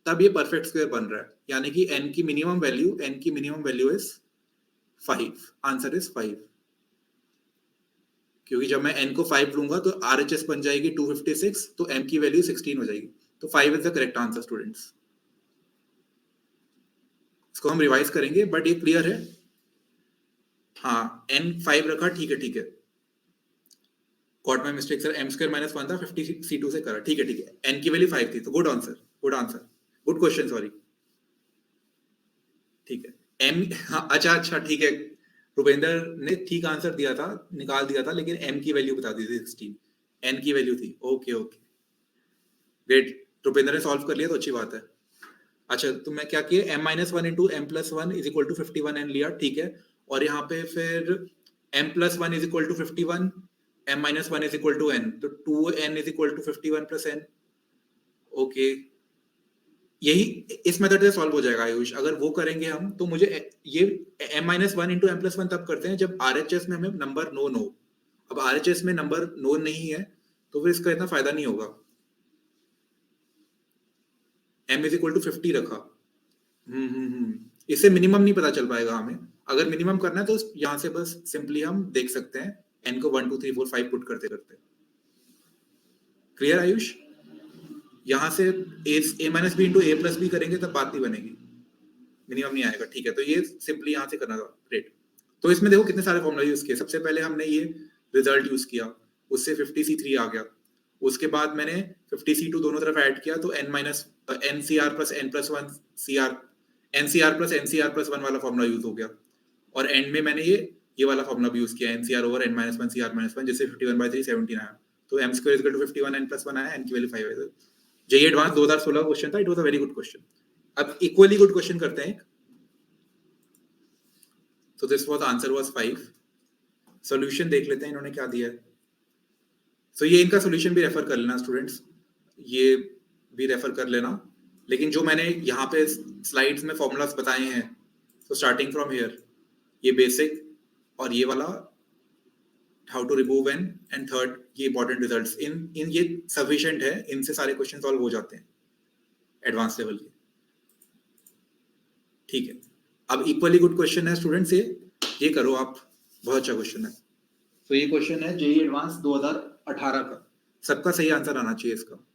तब ये परफेक्ट स्क्वायर बन रहा है, यानी कि n की minimum value is 5. Answer is 5, क्योंकि जब मैं n को 5 लूंगा तो RHS बन जाएगी 256, तो m की वैल्यू 16 हो जाएगी. तो 5 is the correct answer students. इसको हम रिवाइज करेंगे, बट ये क्लियर है. हाँ, n 5 रखा, ठीक है. Caught my mistake sir, M square minus 1 था, 50 C2 से करा, ठीक है, एन की वैल्यू 5 थी, तो good answer, good question, sorry, ठीक है। एम, हाँ, अच्छा ठीक है, रुपेंद्र ने ठीक आंसर दिया था, निकाल दिया था, लेकिन एम की वैल्यू बता दी थी 16, एन की वैल्यू थी, ओके ओके, ग्रेट, रुपेंद्र ने सॉल्व कर लिया तो अच्छी बात है। अच्छा, तो मैं क्या किया, m minus one into M plus one is equal to 51 N लिया, ठीक है, और यहाँ पे फिर m plus one is equal to 51, m minus one is equal to n, तो 2n is equal to 51 plus n, okay, यही इस मेथड से सॉल्व हो जाएगा आयुष। अगर वो करेंगे हम, तो मुझे ये m minus one into M plus one तब करते हैं जब RHS में हमें नंबर नोन हो। अब RHS में नंबर नोन नहीं है, तो फिर इसका इतना फायदा नहीं होगा। m इज इक्वल टू 50 रखा, इससे मिनिमम नहीं पता चल पाएगा हमें। अगर मिनिमम करना है तो यहाँ से बस सिंपली हम देख सकते हैं, n को 1 2 3 4 5 पुट करते करते। क्लियर आयुष? यहाँ से a minus B into A plus B करेंगे तब बात नहीं बनेगी, मिनिमम नहीं आएगा, ठीक है, तो ये सिंपली यहाँ से करना था, ग्रेट। तो इसमें देखो कितने सारे फॉर्मूला यूज किए। सबसे पहले हमने ये रिजल्ट यूज किया, उससे 50C3 आ गया, उसके बाद मैंने 50C2 दोनों तरफ ऐड किया, तो n minus NCR plus n plus one CR, NCR plus NCR plus one वाला फॉर्मूला यूज हो गया, और एंड में मैंने ये वाला फॉर्मूला भी यूज किया, NCR over n minus one CR minus one, जिससे 51/3 17 आया, तो m square is equal to 51 n plus one आया, n की वैल्यू 5 है। जेईई एडवांस 2016 क्वेश्चन था, it was a very good question. अब इक्वली गुड क्वेश्चन करते हैं। So this was answer was 5. Solution देख लेते हैं इन्होंने क्या दिया है। So ये इनका सॉल्यूशन भी रेफर कर लेना स्टूडेंट्स, ये भी रेफर कर लेना, लेकिन जो मैंने यहाँ पे स्लाइड्स में फॉर्मूलाज बताए हैं, so starting from here, ये बेसिक और ये वाला how to remove N, and third ये इंपॉर्टेंट रिजल्ट्स, इन ये सफिशिएंट है, इनसे सारे क्वेश्चन सॉल्व हो जाते हैं एडवांस लेवल के, ठीक है। अब इक्वली गुड क्वेश्चन है स्टूडेंट्स, ये करो आप, बहुत अच्छा क्वेश्चन है। तो ये क्वेश्चन है जेईई एडवांस 2018 का, सबका सही आंसर आना चाहिए इसका।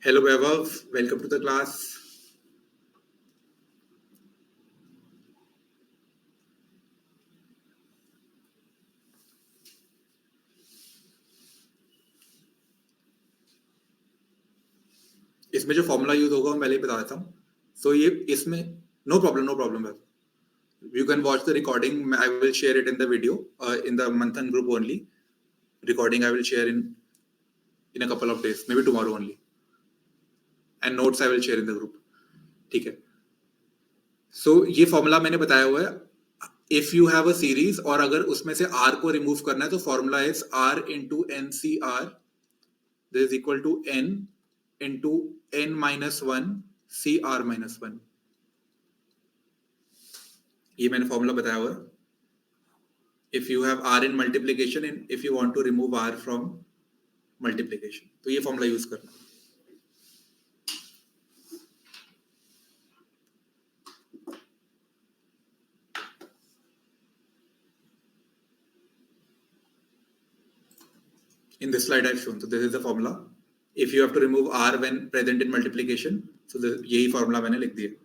Hello Vaibhav, welcome to the class. इसमें जो फॉर्मूला यूज होगा मैं पहले ही बता देता हूँ। सो ये इसमें नो प्रॉब्लम है, you can watch the recording, I will share it in the video, in the Manthan group only, recording I will share in a couple of days, maybe tomorrow only, and notes I will share in the group, ठीक है। सो ये formula मैंने बताया हुआ है, if you have a series और अगर उसमें से r को रिमूव करना है तो formula is r into NCR, this is equal to n into n minus 1 CR minus 1, ये मैंने फॉर्मूला बताया हुआ है। if you have r in multiplication and if you want to remove r from multiplication, तो ये formula use करना। In this slide I've shown, so this is the formula. If you have to remove r when present in multiplication, so यही formula मैंने लिख दिया।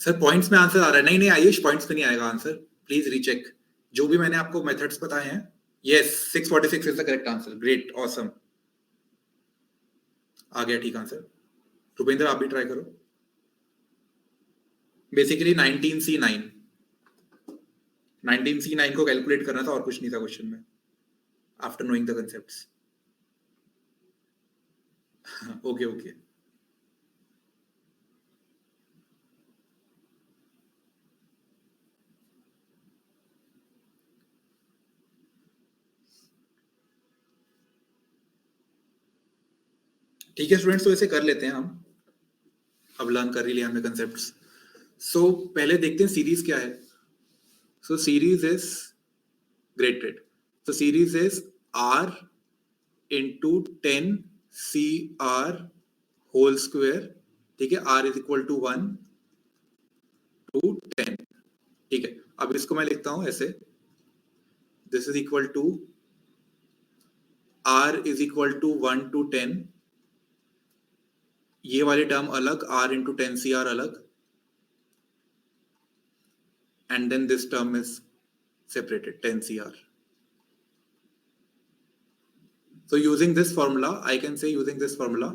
Sir points में answer आ रहा है? नहीं नहीं आयुष, पॉइंट्स में नहीं आएगा आंसर, प्लीज रीचेक। जो भी मैंने आपको मेथड्स बताए हैं। Yes, 646 is the correct answer. Great, awesome, आ गया ठीक आंसर। रुपेंद्र आप भी ट्राई करो। बेसिकली 19C9, 19C9 को कैलकुलेट करना था और कुछ नहीं था क्वेश्चन में, after knowing the concepts. Okay okay, ठीक है स्टूडेंट्स, तो ऐसे कर लेते हैं हम, अब लर्न कर ही लिया हमने कंसेप्ट्स। सो पहले देखते हैं सीरीज क्या है। सो series is great great, so series is r into 10 CR whole square, ठीक है, r is equal to 1 to 10, ठीक है। अब इसको मैं लिखता हूं ऐसे, this is equal to r is equal to 1 to 10, ये वाली टर्म अलग, r into 10CR अलग, and then this term is separated, 10CR. So using this formula, I can say using this formula,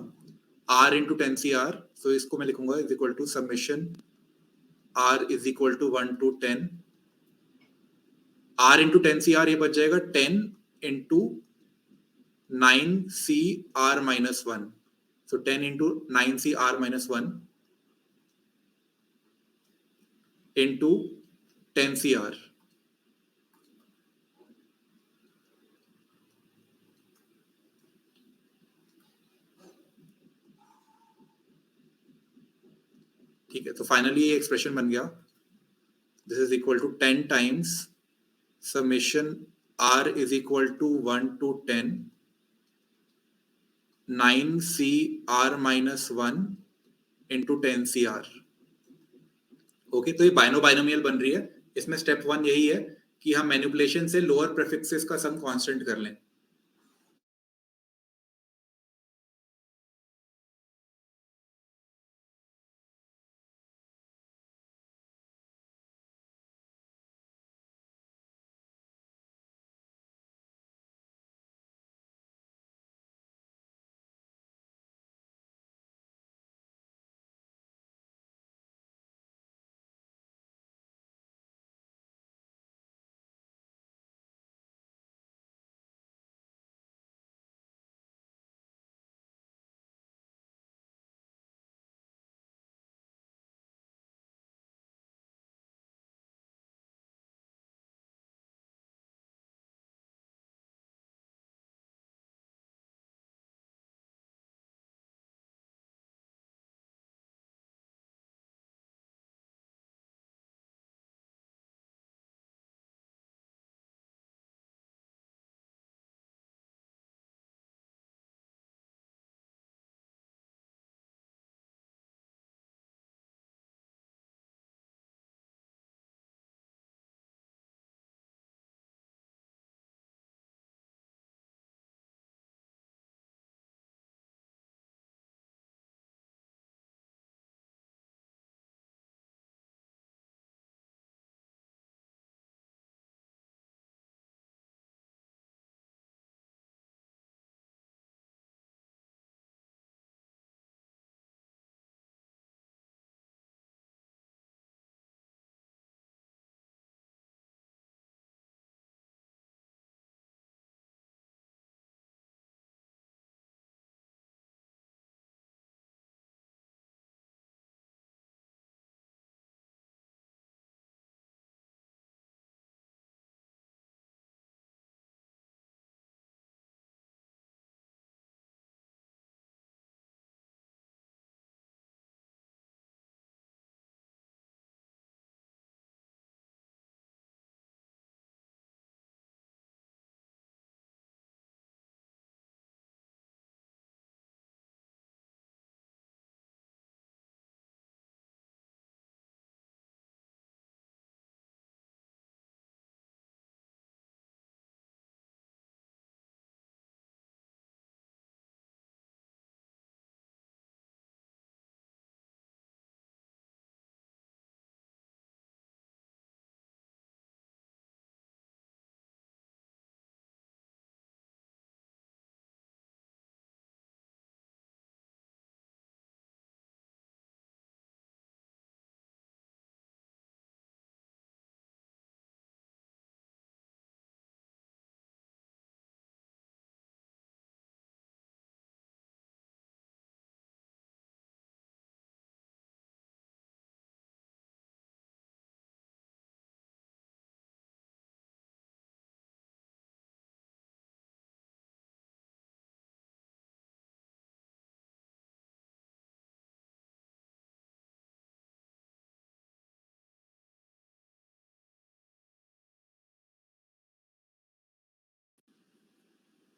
r into 10CR, so इसको मैं लिखूंगा is equal to summation r is equal to 1 to 10, r into 10CR ये बच जाएगा 10 into 9CR minus 1, so 10 into 9CR minus 1 into 10CR, ठीक है। तो finally ये एक्सप्रेशन बन गया, this is equal to 10 times summation r is equal to 1 to 10 9CR minus 1 into 10CR। Okay, तो ये बाइनोमियल बन रही है। इसमें स्टेप 1 यही है कि हम मैनिपुलेशन से लोअर प्रीफिक्सेस का सम कांस्टेंट कर लें।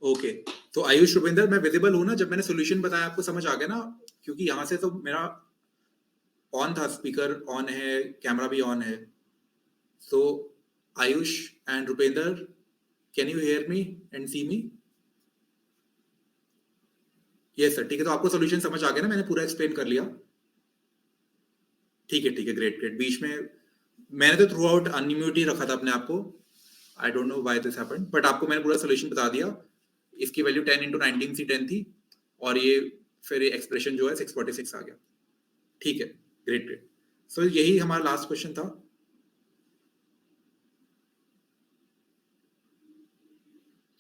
ओके, तो आयुष रुपिंदर, मैं विजिबल हूँ ना? जब मैंने सॉल्यूशन बताया आपको समझ आ गया ना? क्योंकि यहाँ से तो मेरा ऑन था, स्पीकर ऑन है, कैमरा भी ऑन है. So Ayush and Rupinder, can you hear me and see me? Yes sir. ठीक है, तो आपको सॉल्यूशन समझ आ गया ना? मैंने पूरा एक्सप्लेन कर लिया. ठीक है, ग्रेट ग्रेट. बीच में मैंने तो थ्रू आउट अनम्यूट ही रखा था अपने आप को. I don't know why this happened, but आपको मैंने पूरा सॉल्यूशन बता दिया. इसकी वैल्यू 10 into 19 सी 10 थी, और ये फिर ये एक्सप्रेशन जो है 646 आ गया. ठीक है, ग्रेट ग्रेट. सो यही हमारा लास्ट क्वेश्चन था.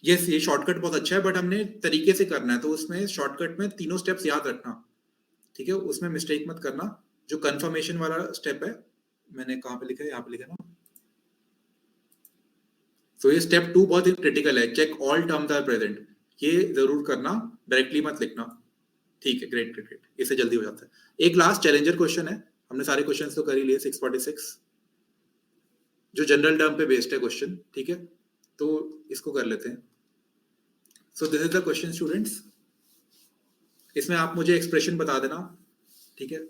यस, ये शॉर्टकट बहुत अच्छा है, बट हमने तरीके से करना है, तो उसमें शॉर्टकट में तीनों स्टेप्स याद रखना. ठीक है, उसमें मिस्टेक मत करना. जो कंफर्मेशन वाला स्टेप है, मैंने कहाँ पे लिखा है? यहाँ पे लिखा है ना. तो ये स्टेप 2 बहुत ही क्रिटिकल है. Check all terms are present. ये जरूर करना, डायरेक्टली मत लिखना. ठीक है, ग्रेट ग्रेट ग्रेट. इससे जल्दी हो जाता है. एक लास्ट चैलेंजर क्वेश्चन है. हमने सारे क्वेश्चंस तो कर ही लिए. 646 जो जनरल टर्म पे बेस्ड है क्वेश्चन. ठीक है, तो इसको कर लेते हैं. सो this is the question students. इसमें आप मुझे एक्सप्रेशन बता देना. ठीक है,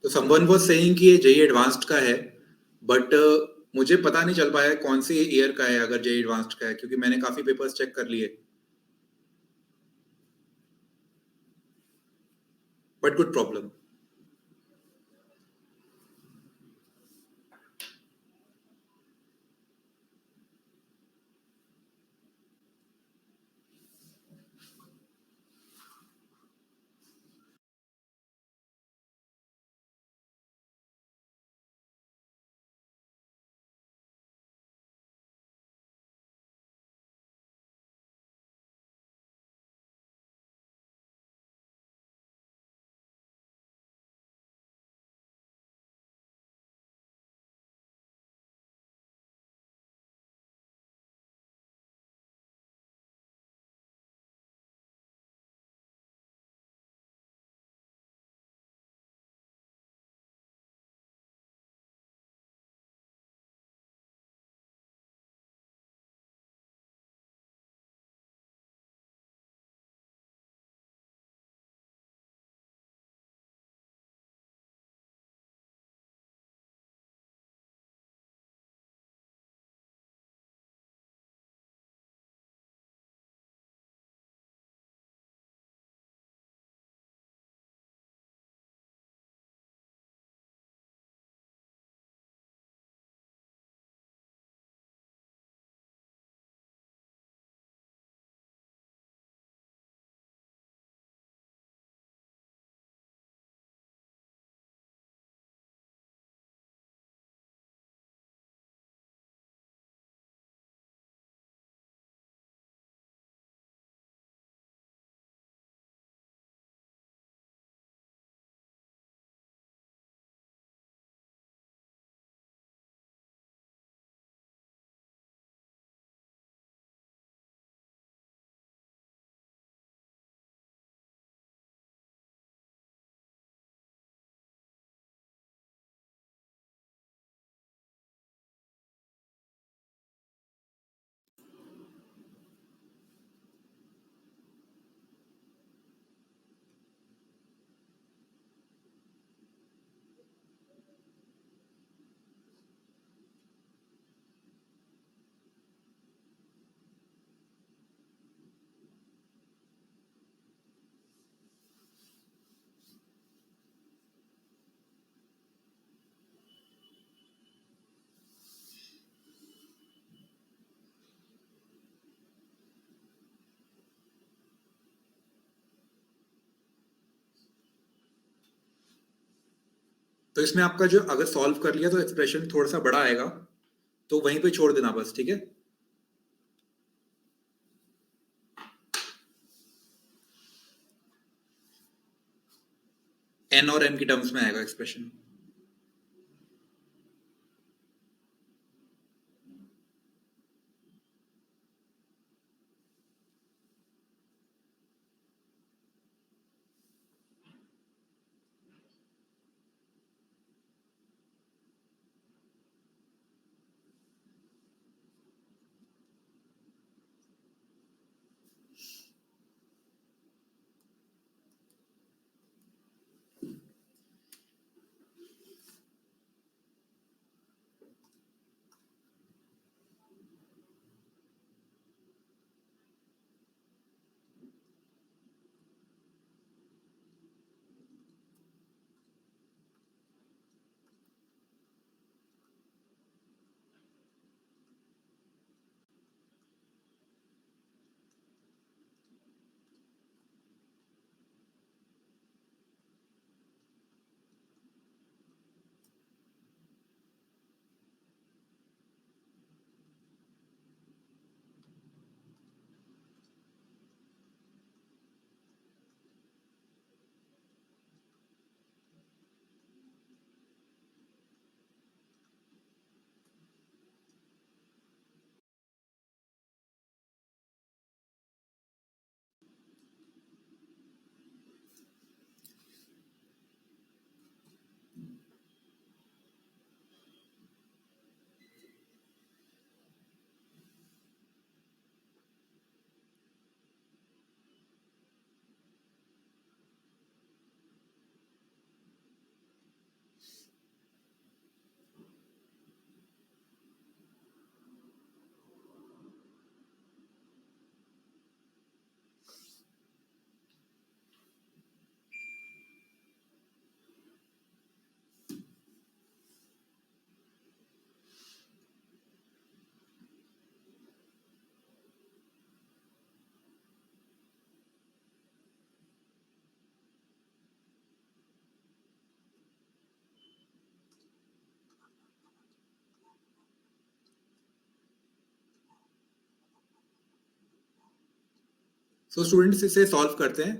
तो someone was saying कि ये जेई एडवांस्ड का है, बट मुझे पता नहीं चल पाया कौन सी ईयर का है अगर जेई एडवांस्ड का है, क्योंकि मैंने काफी पेपर्स चेक कर लिए. But good problem. तो इसमें आपका जो अगर सॉल्व कर लिया तो एक्सप्रेशन थोड़ा सा बड़ा आएगा, तो वहीं पे छोड़ देना बस. ठीक है, n और m की टर्म्स में आएगा एक्सप्रेशन। सो स्टूडेंट्स इसे सॉल्व करते हैं,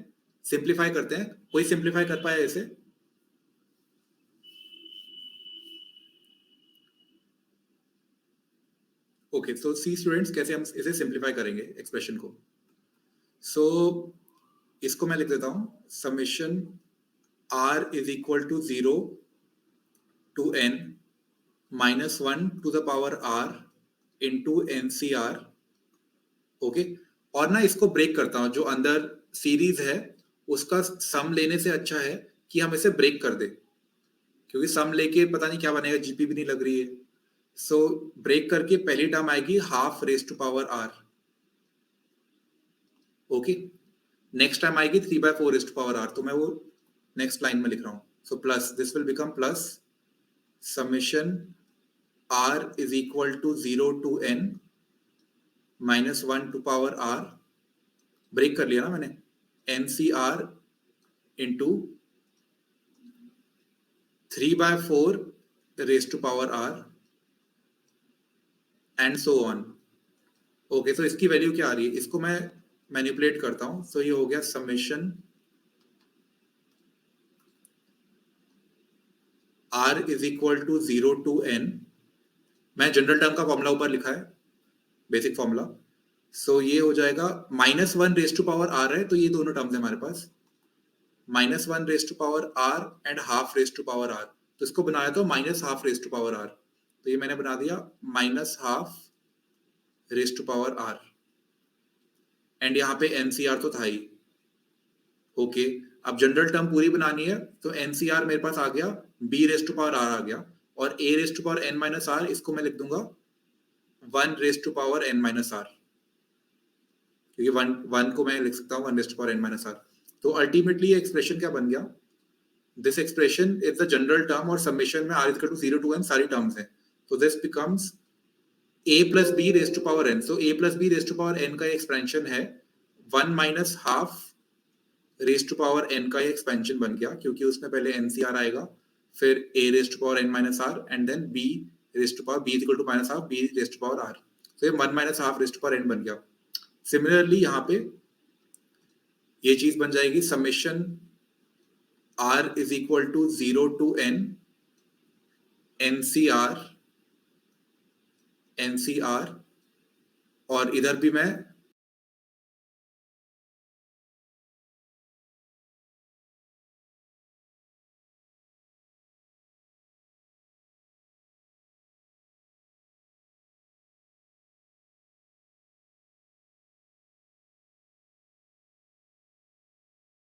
सिंप्लीफाई करते हैं। कोई सिंप्लीफाई कर पाया इसे? ओके, सो सी स्टूडेंट्स, कैसे हम इसे सिंप्लीफाई करेंगे एक्सप्रेशन को। सो इसको मैं लिख देता हूं, summation r is equal to 0 to n minus 1 to the power r into NCR। Okay, और ना इसको ब्रेक करता हूं, जो अंदर सीरीज है उसका सम लेने से अच्छा है कि हम इसे ब्रेक कर दे, क्योंकि सम लेके पता नहीं क्या बनेगा, जीपी भी नहीं लग रही है। सो ब्रेक करके पहली टर्म आएगी half raise to power r। Okay, next time आएगी 3/4 रेज टू पावर r, तो मैं वो नेक्स्ट लाइन में लिख रहा हूं। So plus, this will become plus summation r is equal to 0 to n minus 1 to power r, break कर लिया ना मैंने, NCR into 3/4 raise to power r and so on. Okay, तो इसकी वैल्यू क्या आ रही है, इसको मैं मैनिपुलेट करता हूं। सो ये हो गया summation r is equal to 0 to n, मैं जनरल टर्म का फॉर्मूला ऊपर लिखा है, बेसिक फॉर्मूला। सो ये हो जाएगा minus 1 raise to power r है, तो ये दोनों टर्म्स है हमारे पास, minus 1 raise to power r and half raise to power r। तो इसको बनाया तो minus half raise to power r, तो ये मैंने बना दिया minus half raise to power r, and यहाँ पे NCR तो था ही। ओके, अब जनरल टर्म पूरी बनानी है, तो NCR मेरे पास आ गया, b raise to power r आ गया, और a raise to power n minus r, इसको मैं लिख दूंगा 1 raise to power n minus r, क्योंकि 1 को मैं लिख सकता हूँ 1 raise to power n minus r। तो अल्टीमेटली ये एक्सप्रेशन क्या बन गया, this expression is the general term, और समेशन में r is equal to 0 to n सारी टर्म्स हैं, तो this becomes a plus b raise to power n। So a plus b raise to power n का एक्सपेंशन है 1 minus half raise to power n का expansion बन गया, क्योंकि उसमें पहले NCR आएगा, फिर a raise to power n minus r, and then b raise to power b is equal to minus half b raise to power r। तो ये 1 minus half raise to power n बन गया। Similarly यहाँ पे ये चीज बन जाएगी summation R is equal to 0 to n NCR और इधर भी मैं